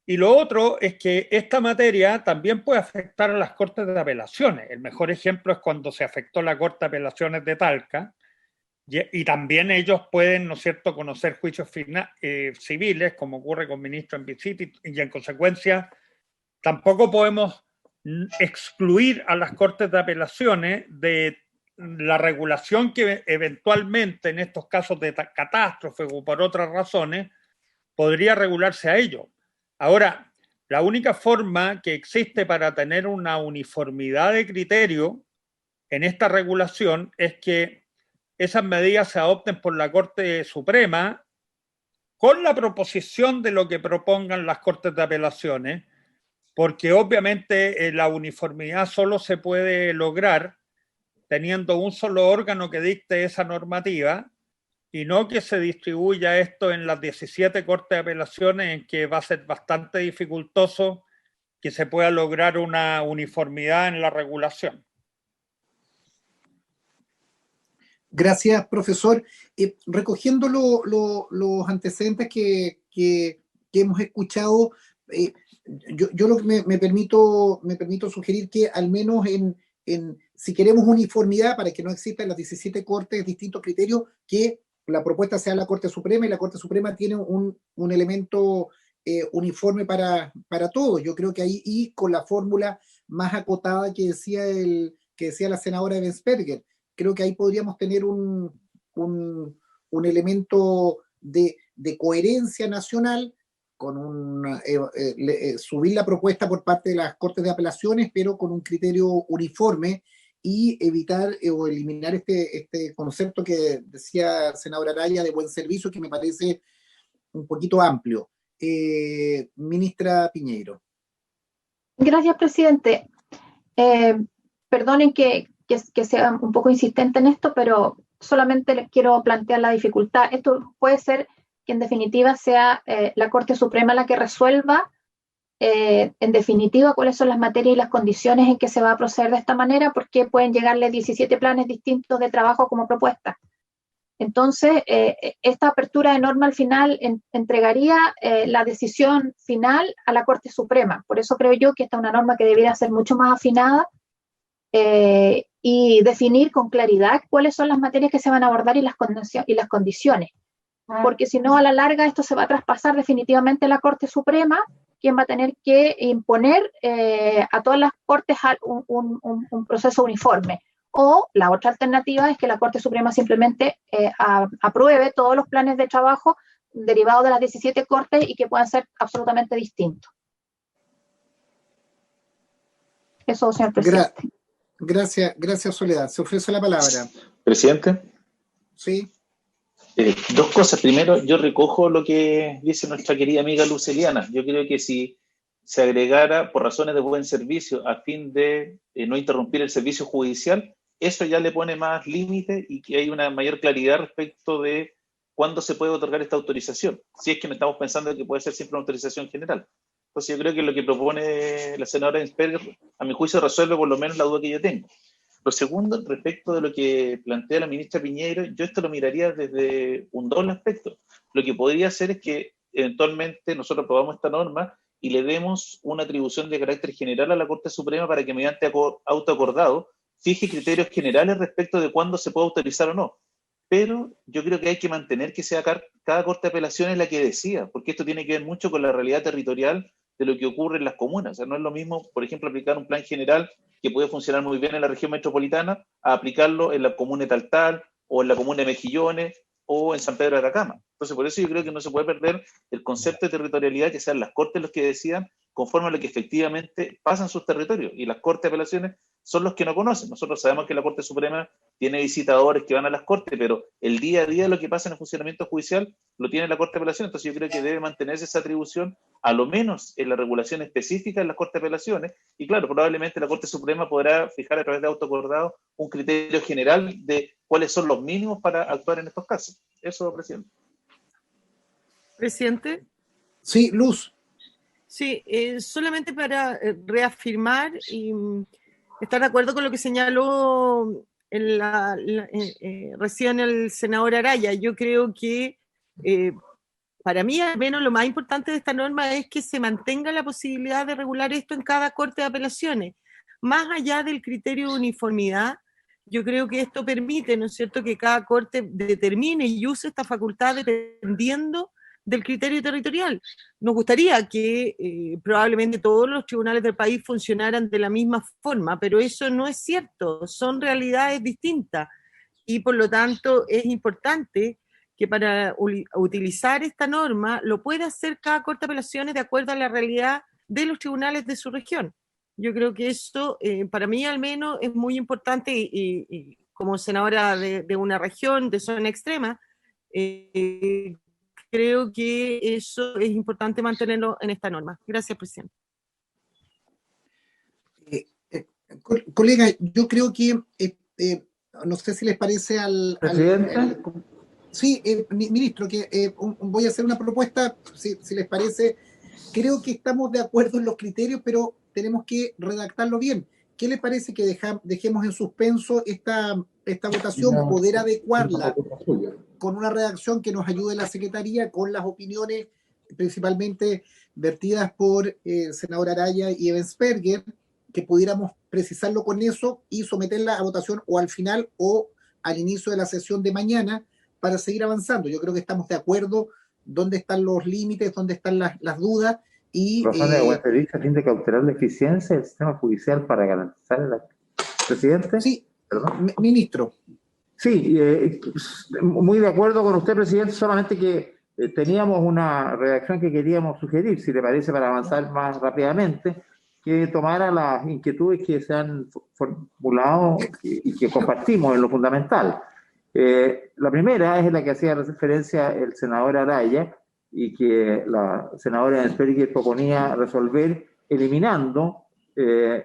Y lo otro es que esta materia también puede afectar a las Cortes de Apelaciones. El mejor ejemplo es cuando se afectó la Corte de Apelaciones de Talca, y también ellos pueden, ¿no es cierto?, conocer juicios civiles, como ocurre con ministros en visita, y en consecuencia tampoco podemos excluir a las Cortes de Apelaciones de la regulación que eventualmente en estos casos de catástrofe o por otras razones podría regularse a ellos. Ahora, la única forma que existe para tener una uniformidad de criterio en esta regulación es que esas medidas se adopten por la Corte Suprema con la proposición de lo que propongan las Cortes de Apelaciones, porque obviamente la uniformidad solo se puede lograr teniendo un solo órgano que dicte esa normativa, y no que se distribuya esto en las 17 Cortes de Apelaciones, en que va a ser bastante dificultoso que se pueda lograr una uniformidad en la regulación.
Gracias, profesor. Recogiendo los antecedentes que hemos escuchado, yo lo que me permito sugerir que al menos si queremos uniformidad para que no existan las 17 cortes, distintos criterios, que la propuesta sea la Corte Suprema, y la Corte Suprema tiene un elemento uniforme para todos. Yo creo que ahí, y con la fórmula más acotada que decía la senadora Bensperger, creo que ahí podríamos tener un elemento de coherencia nacional, con subir la propuesta por parte de las Cortes de Apelaciones, pero con un criterio uniforme, y evitar o eliminar este concepto que decía el senador Araya de buen servicio, que me parece un poquito amplio. Ministra Piñeiro.
Gracias, presidente. Perdonen que sea un poco insistente en esto, pero solamente les quiero plantear la dificultad. Esto puede ser que en definitiva sea la Corte Suprema la que resuelva en definitiva cuáles son las materias y las condiciones en que se va a proceder de esta manera, porque pueden llegarle 17 planes distintos de trabajo como propuesta. Entonces, esta apertura de norma al final entregaría la decisión final a la Corte Suprema. Por eso creo yo que esta es una norma que debería ser mucho más afinada y definir con claridad cuáles son las materias que se van a abordar y las condiciones. Porque si no, a la larga esto se va a traspasar definitivamente a la Corte Suprema, quien va a tener que imponer a todas las cortes un proceso uniforme. O la otra alternativa es que la Corte Suprema simplemente apruebe todos los planes de trabajo derivados de las 17 cortes y que puedan ser absolutamente distintos. Eso, señor presidente.
Gracias, Soledad. Se ofrece la palabra.
Presidente.
Sí.
Dos cosas. Primero, yo recojo lo que dice nuestra querida amiga Luceliana. Yo creo que si se agregara por razones de buen servicio a fin de no interrumpir el servicio judicial, eso ya le pone más límite y que hay una mayor claridad respecto de cuándo se puede otorgar esta autorización. Si es que no estamos pensando que puede ser siempre una autorización general. Entonces yo creo que lo que propone la senadora Ensperger, a mi juicio, resuelve por lo menos la duda que yo tengo. Lo segundo, respecto de lo que plantea la ministra Piñeiro, yo esto lo miraría desde un doble aspecto. Lo que podría hacer es que eventualmente nosotros aprobamos esta norma y le demos una atribución de carácter general a la Corte Suprema para que mediante autoacordado fije criterios generales respecto de cuándo se puede autorizar o no. Pero yo creo que hay que mantener que sea cada Corte de Apelaciones la que decida, porque esto tiene que ver mucho con la realidad territorial de lo que ocurre en las comunas. O sea, no es lo mismo, por ejemplo, aplicar un plan general que puede funcionar muy bien en la región metropolitana a aplicarlo en la comuna de Taltal o en la comuna de Mejillones o en San Pedro de Atacama. Entonces, por eso yo creo que no se puede perder el concepto de territorialidad, que sean las Cortes los que decidan conforme a lo que efectivamente pasa en sus territorios. Y las Cortes de Apelaciones son los que no conocen. Nosotros sabemos que la Corte Suprema tiene visitadores que van a las Cortes, pero el día a día lo que pasa en el funcionamiento judicial lo tiene la Corte de Apelaciones. Entonces yo creo que debe mantenerse esa atribución, a lo menos en la regulación específica en las Cortes de Apelaciones. Y claro, probablemente la Corte Suprema podrá fijar a través de autoacordado un criterio general de cuáles son los mínimos para actuar en estos casos. Eso, presidente.
Presidente.
Sí, Luz.
Sí, solamente para reafirmar y estar de acuerdo con lo que señaló recién el senador Araya. Yo creo que para mí, al menos, lo más importante de esta norma es que se mantenga la posibilidad de regular esto en cada Corte de Apelaciones. Más allá del criterio de uniformidad, yo creo que esto permite, ¿no es cierto?, que cada Corte determine y use esta facultad dependiendo del criterio territorial. Nos gustaría que probablemente todos los tribunales del país funcionaran de la misma forma, pero eso no es cierto, son realidades distintas y por lo tanto es importante que para utilizar esta norma lo pueda hacer cada Corte de Apelaciones de acuerdo a la realidad de los tribunales de su región. Yo creo que eso, para mí al menos, es muy importante y como senadora de una región, de zona extrema, creo que eso es importante mantenerlo en esta norma. Gracias, presidente.
Colega, yo creo que, no sé si les parece
presidente.
Sí, ministro, que voy a hacer una propuesta, si les parece. Creo que estamos de acuerdo en los criterios, pero tenemos que redactarlo bien. ¿Qué le parece que dejemos en suspenso esta votación, poder adecuarla con una redacción que nos ayude la Secretaría con las opiniones principalmente vertidas por senador Araya y Ensperger, que pudiéramos precisarlo con eso y someterla a votación o al final o al inicio de la sesión de mañana para seguir avanzando? Yo creo que estamos de acuerdo dónde están los límites, dónde están las dudas. Y
razones de buen servicio a fin de cautelar la eficiencia del sistema judicial para garantizar el presidente.
Sí,
perdón.
Ministro.
Sí, muy de acuerdo con usted, presidente, solamente que teníamos una redacción que queríamos sugerir, si le parece, para avanzar más rápidamente, que tomara las inquietudes que se han formulado y que compartimos en lo fundamental. La primera es la que hacía referencia el senador Araya, y que la senadora Ensperger proponía resolver eliminando,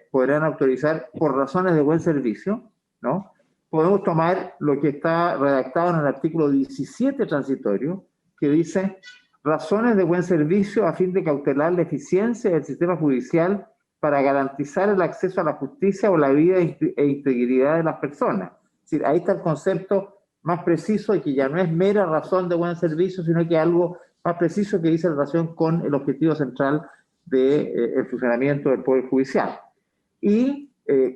podrán autorizar por razones de buen servicio, ¿no? Podemos tomar lo que está redactado en el artículo 17 transitorio, que dice razones de buen servicio a fin de cautelar la eficiencia del sistema judicial para garantizar el acceso a la justicia o la vida e integridad de las personas. Es decir, ahí está el concepto más preciso y que ya no es mera razón de buen servicio, sino que es algo más preciso que dice relación con el objetivo central del funcionamiento del Poder Judicial. Y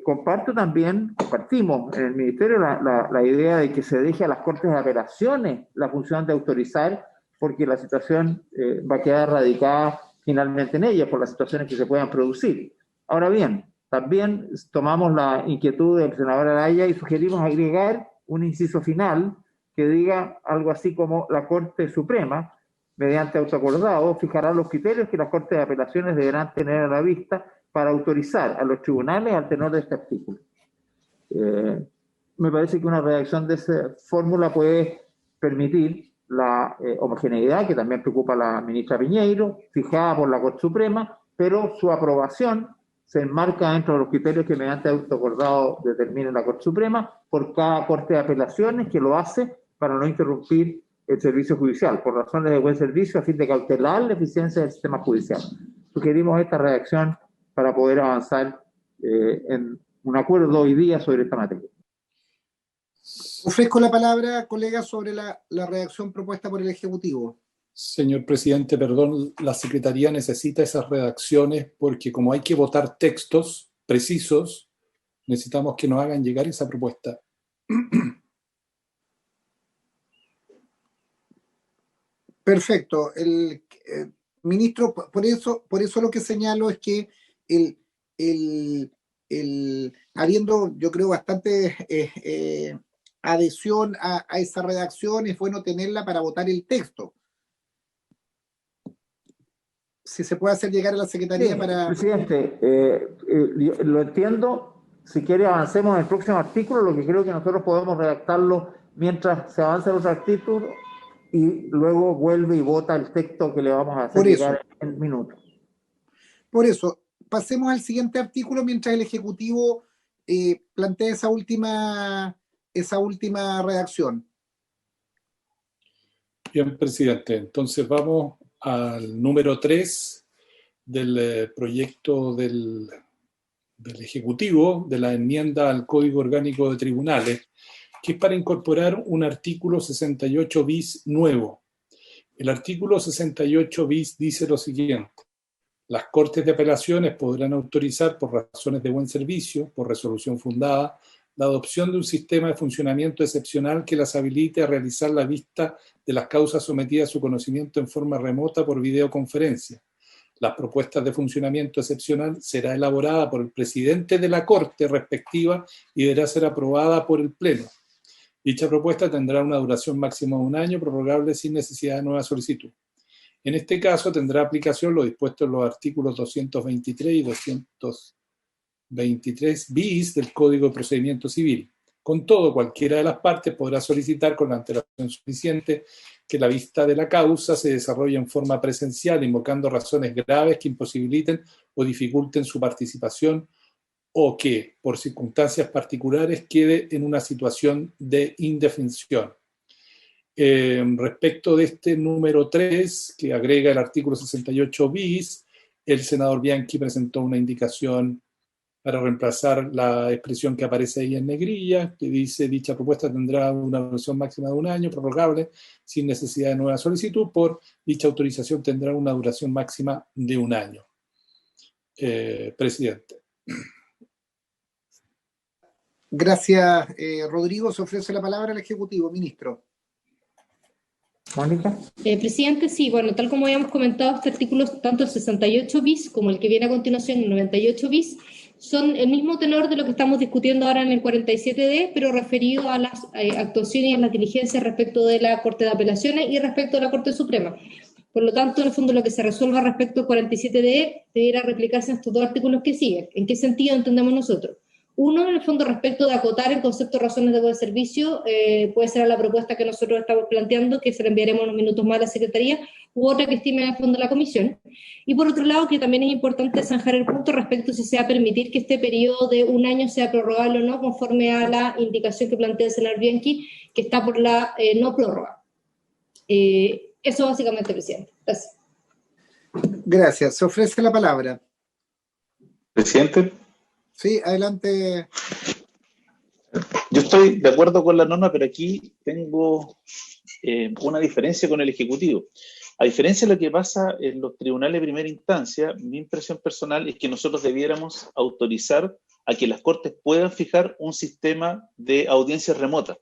compartimos en el Ministerio la idea de que se deje a las Cortes de Apelaciones la función de autorizar, porque la situación va a quedar radicada finalmente en ellas por las situaciones que se puedan producir. Ahora bien, también tomamos la inquietud del senador Araya y sugerimos agregar un inciso final que diga algo así como la Corte Suprema, mediante autoacordado, fijará los criterios que las Cortes de Apelaciones deberán tener a la vista para autorizar a los tribunales al tenor de este artículo. Me parece que una redacción de esa fórmula puede permitir la homogeneidad, que también preocupa a la ministra Piñeiro, fijada por la Corte Suprema, pero su aprobación se enmarca dentro de los criterios que mediante autoacordado determine la Corte Suprema por cada Corte de Apelaciones que lo hace para no interrumpir el servicio judicial, por razones de buen servicio a fin de cautelar la eficiencia del sistema judicial. Sugerimos esta redacción para poder avanzar en un acuerdo hoy día sobre esta materia.
Ofrezco la palabra, colega, sobre la redacción propuesta por el Ejecutivo.
Señor presidente, perdón, la Secretaría necesita esas redacciones porque como hay que votar textos precisos, necesitamos que nos hagan llegar esa propuesta.
Perfecto. Ministro, por eso lo que señalo es que habiendo, yo creo, bastante adhesión a esa redacción, es bueno tenerla para votar el texto. Si se puede hacer llegar a la Secretaría para...
Presidente, lo entiendo. Si quiere avancemos en el próximo artículo, lo que creo que nosotros podemos redactarlo mientras se avanza el otro artículo y luego vuelve y vota el texto que le vamos a hacer llegar en minutos.
Por eso, pasemos al siguiente artículo mientras el Ejecutivo plantea esa última redacción.
Bien, presidente. Entonces vamos al número 3 del proyecto del Ejecutivo de la enmienda al Código Orgánico de Tribunales, que es para incorporar un artículo 68 bis nuevo. El artículo 68 bis dice lo siguiente: las Cortes de Apelaciones podrán autorizar por razones de buen servicio, por resolución fundada, la adopción de un sistema de funcionamiento excepcional que las habilite a realizar la vista de las causas sometidas a su conocimiento en forma remota por videoconferencia. Las propuestas de funcionamiento excepcional será elaborada por el presidente de la Corte respectiva y deberá ser aprobada por el Pleno. Dicha propuesta tendrá una duración máxima de 1 año, prorrogable sin necesidad de nueva solicitud. En este caso tendrá aplicación lo dispuesto en los artículos 223 y 223 bis del Código de Procedimiento Civil. Con todo, cualquiera de las partes podrá solicitar con la antelación suficiente que la vista de la causa se desarrolle en forma presencial, invocando razones graves que imposibiliten o dificulten su participación o que, por circunstancias particulares, quede en una situación de indefensión. Respecto de este número 3, que agrega el artículo 68 bis, el senador Bianchi presentó una indicación para reemplazar la expresión que aparece ahí en negrilla, que dice: dicha propuesta tendrá una duración máxima de 1 año, prorrogable sin necesidad de nueva solicitud. Por dicha autorización tendrá una duración máxima de 1 año. Presidente.
Gracias, Rodrigo. Se ofrece la palabra al Ejecutivo. Ministro.
Mónica.
Presidente, sí, bueno, tal como habíamos comentado, este artículo, tanto el 68 bis como el que viene a continuación, el 98 bis, son el mismo tenor de lo que estamos discutiendo ahora en el 47D, pero referido a las actuaciones y a las diligencias respecto de la Corte de Apelaciones y respecto de la Corte Suprema. Por lo tanto, en el fondo, lo que se resuelva respecto al 47D debiera replicarse en estos 2 artículos que siguen. ¿En qué sentido entendemos nosotros? Uno, en el fondo, respecto de acotar el concepto de razones de buen servicio, puede ser la propuesta que nosotros estamos planteando, que se la enviaremos unos minutos más a la Secretaría, u otra que estime en el fondo la Comisión. Y por otro lado, que también es importante zanjar el punto respecto si se va a permitir que este periodo de 1 año sea prorrogable o no, conforme a la indicación que plantea el senador Bianchi, que está por la no prórroga. Eso básicamente, presidente. Gracias.
Gracias. Se ofrece la palabra.
Presidente,
Sí, adelante.
yo estoy de acuerdo con la norma, pero aquí tengo una diferencia con el Ejecutivo. A diferencia de lo que pasa en los tribunales de primera instancia, mi impresión personal es que nosotros debiéramos autorizar a que las Cortes puedan fijar un sistema de audiencias remotas,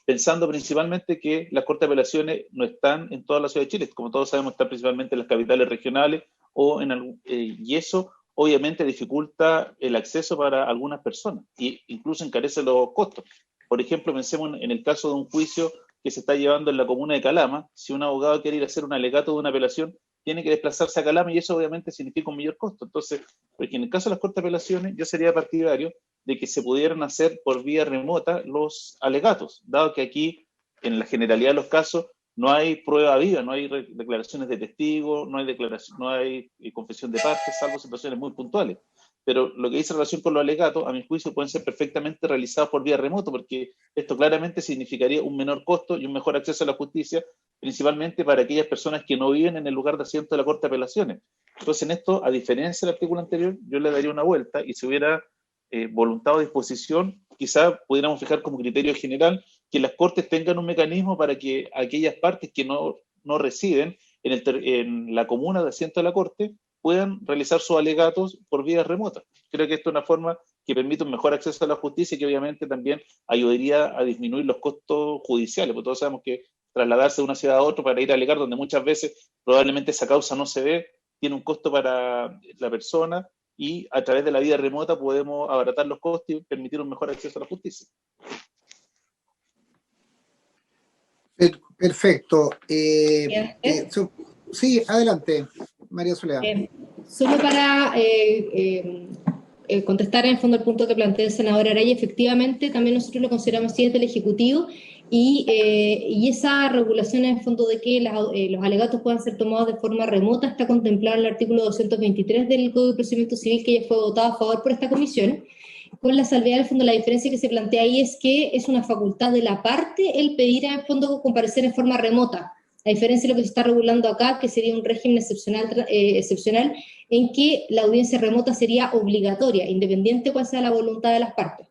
pensando principalmente que las Cortes de Apelaciones no están en toda la ciudad de Chile, como todos sabemos, están principalmente en las capitales regionales, y eso obviamente dificulta el acceso para algunas personas e incluso encarece los costos. Por ejemplo, pensemos en el caso de un juicio que se está llevando en la comuna de Calama. Si un abogado quiere ir a hacer un alegato de una apelación, tiene que desplazarse a Calama y eso obviamente significa un mayor costo. Entonces, porque en el caso de las Cortes de Apelaciones, yo sería partidario de que se pudieran hacer por vía remota los alegatos, dado que aquí, en la generalidad de los casos, no hay prueba viva, no hay declaraciones de testigos, no hay confesión de partes, salvo situaciones muy puntuales. Pero lo que dice relación con los alegatos, a mi juicio, pueden ser perfectamente realizados por vía remoto, porque esto claramente significaría un menor costo y un mejor acceso a la justicia, principalmente para aquellas personas que no viven en el lugar de asiento de la Corte de Apelaciones. Entonces, en esto, a diferencia del artículo anterior, yo le daría una vuelta y si hubiera voluntad o disposición, quizá pudiéramos fijar como criterio general que las Cortes tengan un mecanismo para que aquellas partes que no residen en la comuna de asiento de la Corte puedan realizar sus alegatos por vía remota. Creo que esto es una forma que permite un mejor acceso a la justicia y que obviamente también ayudaría a disminuir los costos judiciales, porque todos sabemos que trasladarse de una ciudad a otra para ir a alegar, donde muchas veces probablemente esa causa no se ve, tiene un costo para la persona y a través de la vía remota podemos abaratar los costos y permitir un mejor acceso a la justicia.
Perfecto. Sí, adelante, María Soledad.
Solo para contestar en el fondo el punto que plantea el senador Araya, efectivamente también nosotros lo consideramos así desde el Ejecutivo y esa regulación en el fondo de que los alegatos puedan ser tomados de forma remota está contemplada en el artículo 223 del Código de Procedimiento Civil que ya fue votado a favor por esta comisión. Con la salvedad, del fondo, la diferencia que se plantea ahí es que es una facultad de la parte el pedir, en el fondo, comparecer en forma remota. A diferencia de lo que se está regulando acá, que sería un régimen excepcional en que la audiencia remota sería obligatoria, independiente cuál sea la voluntad de las partes.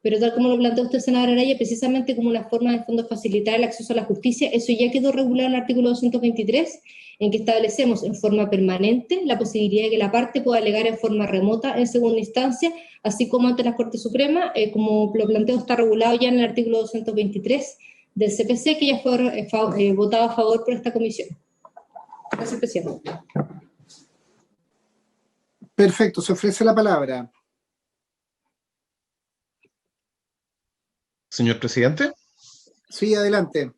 Pero tal como lo plantea usted, senador Araya, precisamente como una forma, de fondo, de facilitar el acceso a la justicia, eso ya quedó regulado en el artículo 223, en que establecemos en forma permanente la posibilidad de que la parte pueda alegar en forma remota en segunda instancia, así como ante la Corte Suprema, como lo planteo, está regulado ya en el artículo 223 del CPC, que ya fue votado a favor por esta comisión. Gracias, presidente.
Perfecto, se ofrece la palabra.
Señor presidente.
Sí, adelante.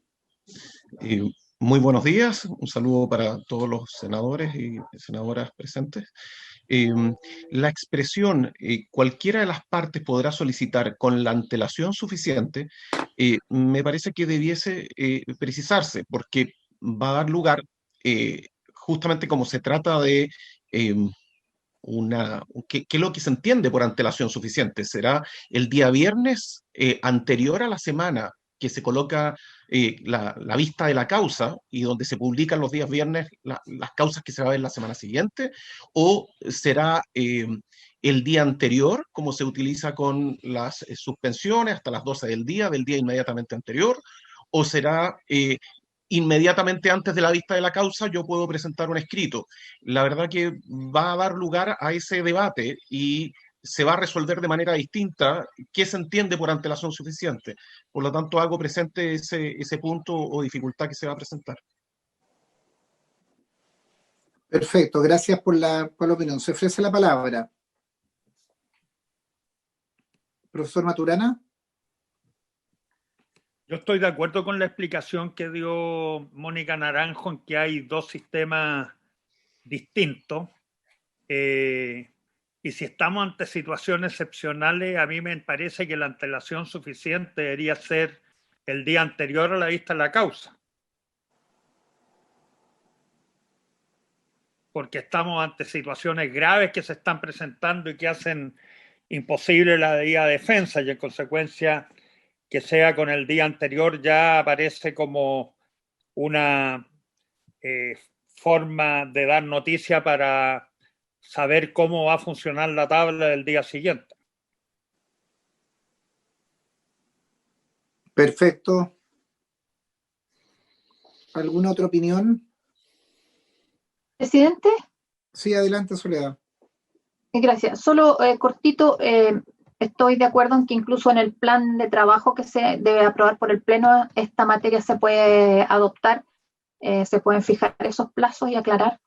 Muy buenos días, un saludo para todos los senadores y senadoras presentes. La expresión cualquiera de las partes podrá solicitar con la antelación suficiente me parece que debiese precisarse, porque va a dar lugar, justamente como se trata de ¿qué es lo que se entiende por antelación suficiente? ¿Será el día viernes anterior a la semana que se coloca la vista de la causa y donde se publican los días viernes las causas que se va a ver la semana siguiente? ¿O será el día anterior, como se utiliza con las suspensiones, hasta las 12 del día inmediatamente anterior? ¿O será inmediatamente antes de la vista de la causa yo puedo presentar un escrito? La verdad que va a dar lugar a ese debate y se va a resolver de manera distinta qué se entiende por antelación suficiente. Por lo tanto, hago presente ese punto o dificultad que se va a presentar.
Perfecto, gracias por la opinión. Se ofrece la palabra. Profesor Maturana.
Yo estoy de acuerdo con la explicación que dio Mónica Naranjo en que hay dos sistemas distintos. Y si estamos ante situaciones excepcionales, a mí me parece que la antelación suficiente debería ser el día anterior a la vista de la causa. Porque estamos ante situaciones graves que se están presentando y que hacen imposible la debida defensa y en consecuencia que sea con el día anterior ya aparece como una forma de dar noticia para saber cómo va a funcionar la tabla del día siguiente.
Perfecto. ¿Alguna otra opinión?
Presidente.
Sí, adelante, Soledad.
Gracias. Solo cortito, estoy de acuerdo en que incluso en el plan de trabajo que se debe aprobar por el Pleno, esta materia se puede adoptar, se pueden fijar esos plazos y aclarar,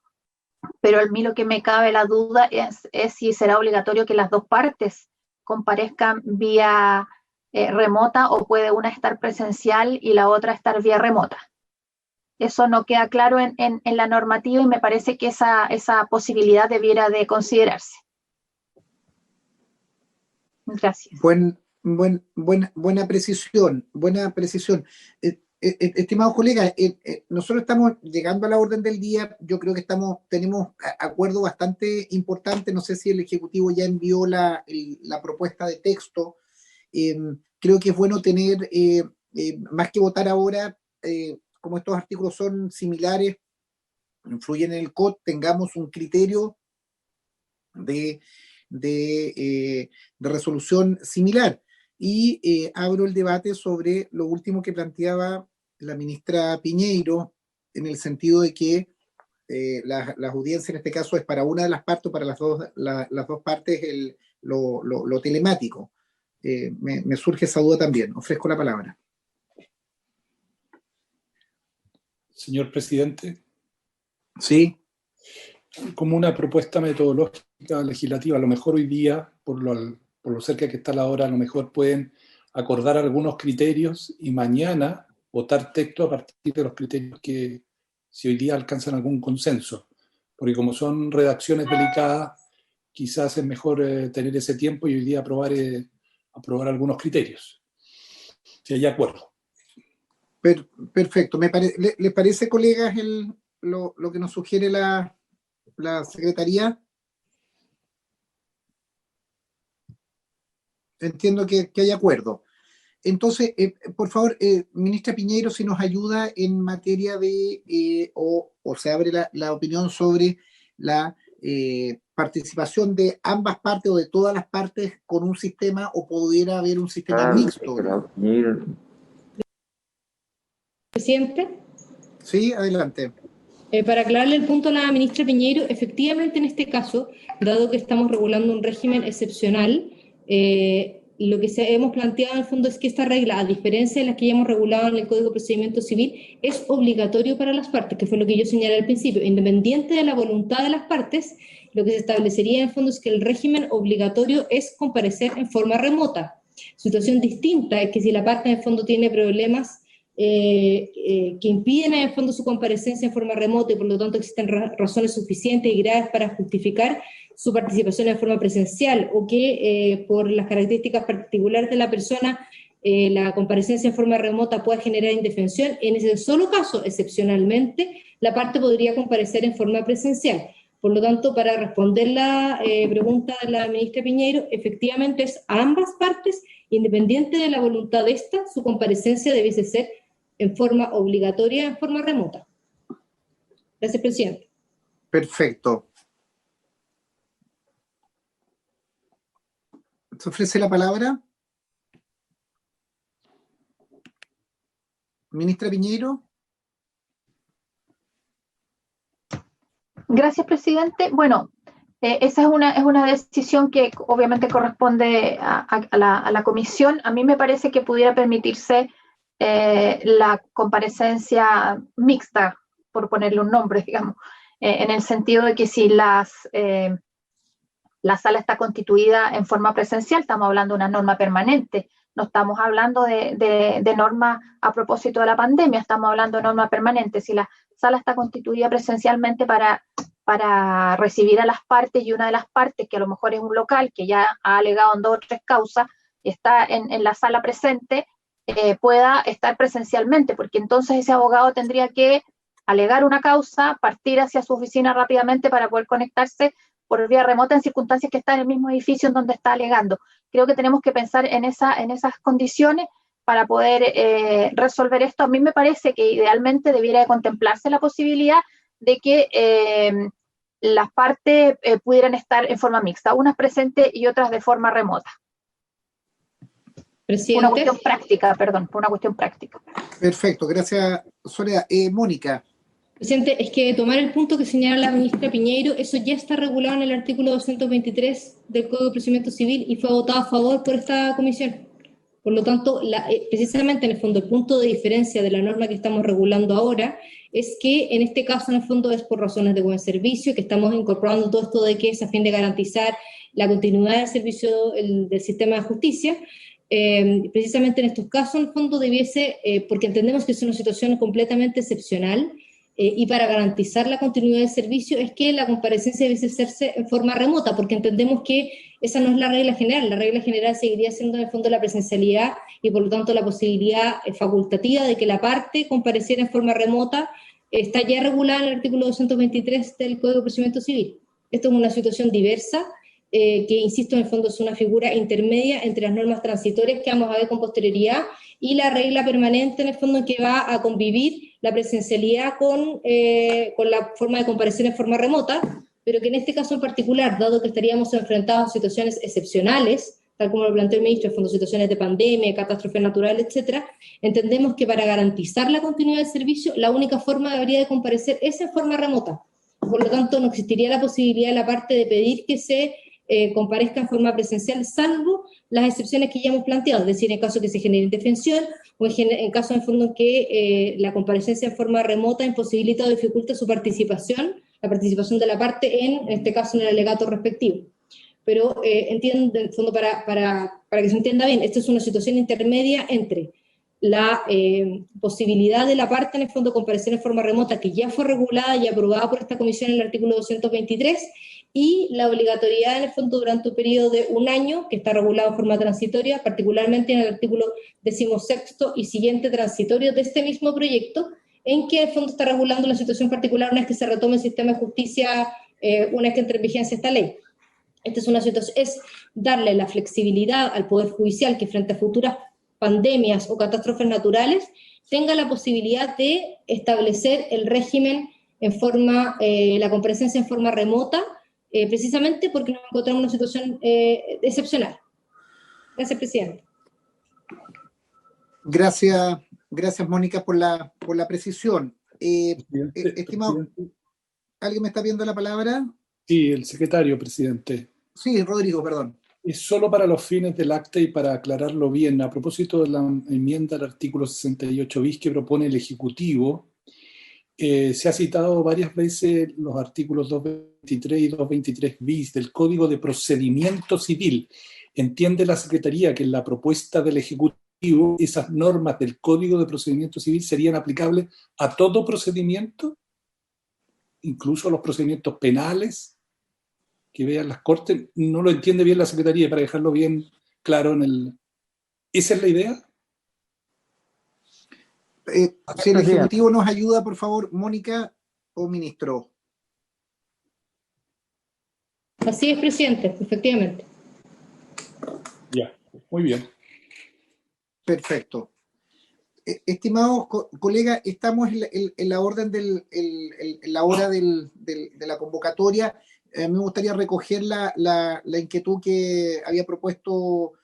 pero a mí lo que me cabe la duda es si será obligatorio que las dos partes comparezcan vía remota o puede una estar presencial y la otra estar vía remota. Eso no queda claro en la normativa y me parece que esa posibilidad debiera de considerarse. Gracias.
Buena precisión, buena precisión. Estimados colegas, nosotros estamos llegando a la orden del día. Yo creo que tenemos acuerdo bastante importante. No sé si el Ejecutivo ya envió la propuesta de texto. Creo que es bueno tener, más que votar ahora, como estos artículos son similares, influyen en el COD, tengamos un criterio de resolución similar. Y abro el debate sobre lo último que planteaba la ministra Piñeiro, en el sentido de que las audiencias en este caso es para una de las partes o para las dos partes lo telemático. Me surge esa duda también. Ofrezco la palabra.
Señor presidente.
Sí.
Como una propuesta metodológica legislativa, a lo mejor hoy día, por lo cerca que está la hora, a lo mejor pueden acordar algunos criterios y mañana votar texto a partir de los criterios que si hoy día alcanzan algún consenso. Porque como son redacciones delicadas, quizás es mejor tener ese tiempo y hoy día aprobar algunos criterios. Si hay acuerdo.
Perfecto. ¿Les parece, colegas, lo que nos sugiere la Secretaría? Entiendo que hay acuerdo. Entonces, por favor, ministra Piñeiro, si nos ayuda en materia de, o se abre la opinión sobre la participación de ambas partes o de todas las partes con un sistema, o pudiera haber un sistema mixto.
Presidente.
Sí, adelante.
Para aclararle el punto a la ministra Piñeiro, efectivamente en este caso, dado que estamos regulando un régimen excepcional, lo que hemos planteado en el fondo es que esta regla, a diferencia de las que ya hemos regulado en el Código de Procedimiento Civil, es obligatorio para las partes, que fue lo que yo señalé al principio. Independiente de la voluntad de las partes, lo que se establecería en el fondo es que el régimen obligatorio es comparecer en forma remota. Situación distinta es que si la parte en el fondo tiene problemas que impiden en el fondo su comparecencia en forma remota y por lo tanto existen razones suficientes y graves para justificar su participación en forma presencial, o que por las características particulares de la persona la comparecencia en forma remota pueda generar indefensión. En ese solo caso, excepcionalmente, la parte podría comparecer en forma presencial. Por lo tanto, para responder la pregunta de la ministra Piñeiro, efectivamente es a ambas partes, independiente de la voluntad de esta, su comparecencia debiese ser en forma obligatoria, en forma remota. Gracias, presidente.
Perfecto. ¿Se ofrece la palabra? Ministra Piñeiro.
Gracias, presidente. Bueno, esa es una decisión que obviamente corresponde a la comisión. A mí me parece que pudiera permitirse la comparecencia mixta, por ponerle un nombre, digamos, en el sentido de que si la sala está constituida en forma presencial, estamos hablando de una norma permanente, no estamos hablando de norma a propósito de la pandemia, estamos hablando de norma permanente. Si la sala está constituida presencialmente para recibir a las partes, y una de las partes, que a lo mejor es un local que ya ha alegado en 2 o 3 causas, está en la sala presente, pueda estar presencialmente, porque entonces ese abogado tendría que alegar una causa, partir hacia su oficina rápidamente para poder conectarse por vía remota en circunstancias que está en el mismo edificio en donde está alegando. Creo que tenemos que pensar en esas condiciones para poder resolver esto. A mí me parece que idealmente debiera de contemplarse la posibilidad de que las partes pudieran estar en forma mixta, unas presentes y otras de forma remota.
Presidente.
Una cuestión práctica, perdón, por una cuestión práctica.
Perfecto, gracias, Soledad. Mónica.
Presidente, es que tomar el punto que señala la ministra Piñeiro, eso ya está regulado en el artículo 223 del Código de Procedimiento Civil y fue votado a favor por esta comisión. Por lo tanto, precisamente en el fondo, el punto de diferencia de la norma que estamos regulando ahora es que en este caso, en el fondo, es por razones de buen servicio, que estamos incorporando todo esto de que es a fin de garantizar la continuidad del servicio del sistema de justicia. Precisamente en estos casos, en el fondo, debiese, porque entendemos que es una situación completamente excepcional, y para garantizar la continuidad del servicio es que la comparecencia debe hacerse en forma remota, porque entendemos que esa no es la regla general seguiría siendo en el fondo la presencialidad y por lo tanto la posibilidad facultativa de que la parte compareciera en forma remota está ya regulada en el artículo 223 del Código de Procedimiento Civil. Esto es una situación diversa, que insisto, en el fondo es una figura intermedia entre las normas transitorias que vamos a ver con posterioridad y la regla permanente en el fondo que va a convivir la presencialidad con la forma de comparecer en forma remota, pero que en este caso en particular, dado que estaríamos enfrentados a situaciones excepcionales, tal como lo planteó el ministro, en fondo situaciones de pandemia, catástrofes naturales, etcétera, entendemos que para garantizar la continuidad del servicio, la única forma debería de comparecer es en forma remota. Por lo tanto, no existiría la posibilidad de la parte de pedir que se comparezca en forma presencial, salvo las excepciones que ya hemos planteado, es decir, en caso que se genere indefensión o en caso en fondo que la comparecencia en forma remota imposibilita o dificulta su participación, la participación de la parte en este caso en el alegato respectivo. Pero entiendo, en el fondo, para que se entienda bien, esta es una situación intermedia entre la posibilidad de la parte en el fondo comparecer en forma remota, que ya fue regulada y aprobada por esta comisión en el artículo 223, y la obligatoriedad en el fondo durante un periodo de un año, que está regulado de forma transitoria, particularmente en el artículo 16º y siguiente transitorio de este mismo proyecto, en que el fondo está regulando la situación particular una vez que se retome el sistema de justicia, una vez que entre en vigencia esta ley. Esta es una situación, es darle la flexibilidad al Poder Judicial que frente a futuras pandemias o catástrofes naturales tenga la posibilidad de establecer el régimen en forma, la comparecencia en forma remota, precisamente porque nos encontramos en una situación excepcional. Gracias, presidente.
Gracias, Mónica, por la precisión. Estimado, ¿alguien me está pidiendo la palabra?
Sí, el secretario, presidente.
Sí, Rodrigo, perdón.
Es solo para los fines del acta y para aclararlo bien. A propósito de la enmienda al artículo 68 bis que propone el Ejecutivo, se ha citado varias veces los artículos 223 y 223 bis del Código de Procedimiento Civil. ¿Entiende la Secretaría que en la propuesta del Ejecutivo esas normas del Código de Procedimiento Civil serían aplicables a todo procedimiento, incluso a los procedimientos penales que vean las Cortes? No lo entiende bien la Secretaría, para dejarlo bien claro en el... ¿Esa es la idea?
Si el Ejecutivo nos ayuda, por favor, Mónica o ministro.
Así es, presidente, efectivamente.
Ya, muy bien.
Perfecto. Estimados colegas, estamos en la orden en la hora de la convocatoria. Me gustaría recoger la inquietud que había propuesto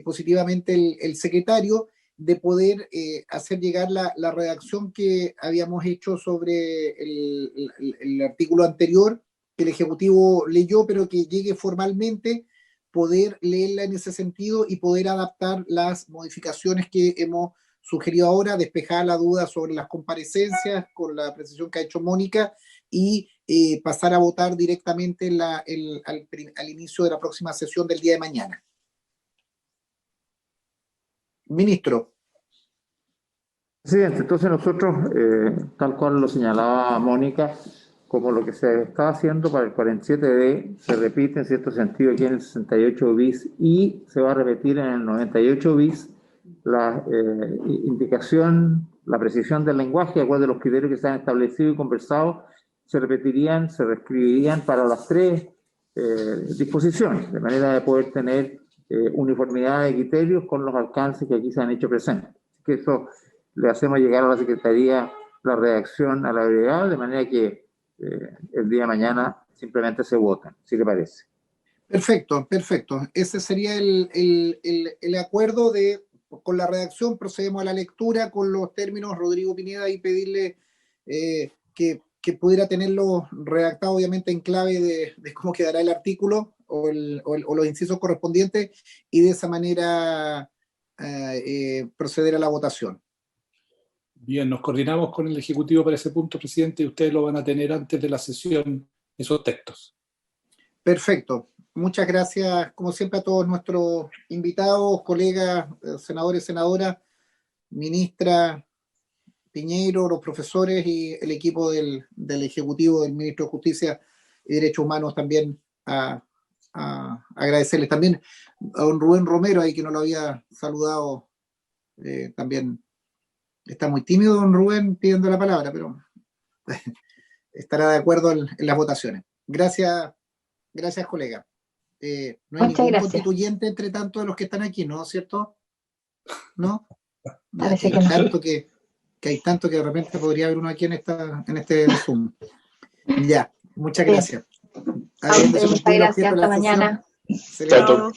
positivamente el secretario, de poder hacer llegar la redacción que habíamos hecho sobre el artículo anterior, que el Ejecutivo leyó, pero que llegue formalmente, poder leerla en ese sentido y poder adaptar las modificaciones que hemos sugerido ahora, despejar la duda sobre las comparecencias con la precisión que ha hecho Mónica y pasar a votar directamente al inicio de la próxima sesión del día de mañana. Ministro.
Presidente, entonces nosotros, tal cual lo señalaba Mónica, como lo que se está haciendo para el 47D, se repite en cierto sentido aquí en el 68 bis y se va a repetir en el 98 bis la indicación, la precisión del lenguaje, de acuerdo a los criterios que se han establecido y conversado, se repetirían, se reescribirían para las tres disposiciones, de manera de poder tener uniformidad de criterios con los alcances que aquí se han hecho presentes. que eso le hacemos llegar a la Secretaría la redacción a la brevedad, de manera que el día de mañana simplemente se votan, si le parece.
Perfecto, perfecto. Ese sería el acuerdo con la redacción. Procedemos a la lectura con los términos, Rodrigo Pineda, y pedirle que pudiera tenerlo redactado, obviamente, en clave de cómo quedará el artículo o los incisos correspondientes, y de esa manera proceder a la votación.
Bien, nos coordinamos con el Ejecutivo para ese punto, presidente, y ustedes lo van a tener antes de la sesión, esos textos.
Perfecto. Muchas gracias, como siempre, a todos nuestros invitados, colegas, senadores, senadoras, ministra Piñeiro, los profesores y el equipo del Ejecutivo, del Ministro de Justicia y Derechos Humanos. También a agradecerles. También a don Rubén Romero, ahí que no lo había saludado, también está muy tímido don Rubén pidiendo la palabra, pero estará de acuerdo en las votaciones. Gracias, colega. No hay ningún constituyente entre tanto de los que están aquí, ¿no? ¿Cierto? ¿No?
Parece que no.
Que hay tanto que de repente podría haber uno aquí en este Zoom. Ya, muchas gracias.
Muchas gracias, hasta mañana.
Chao.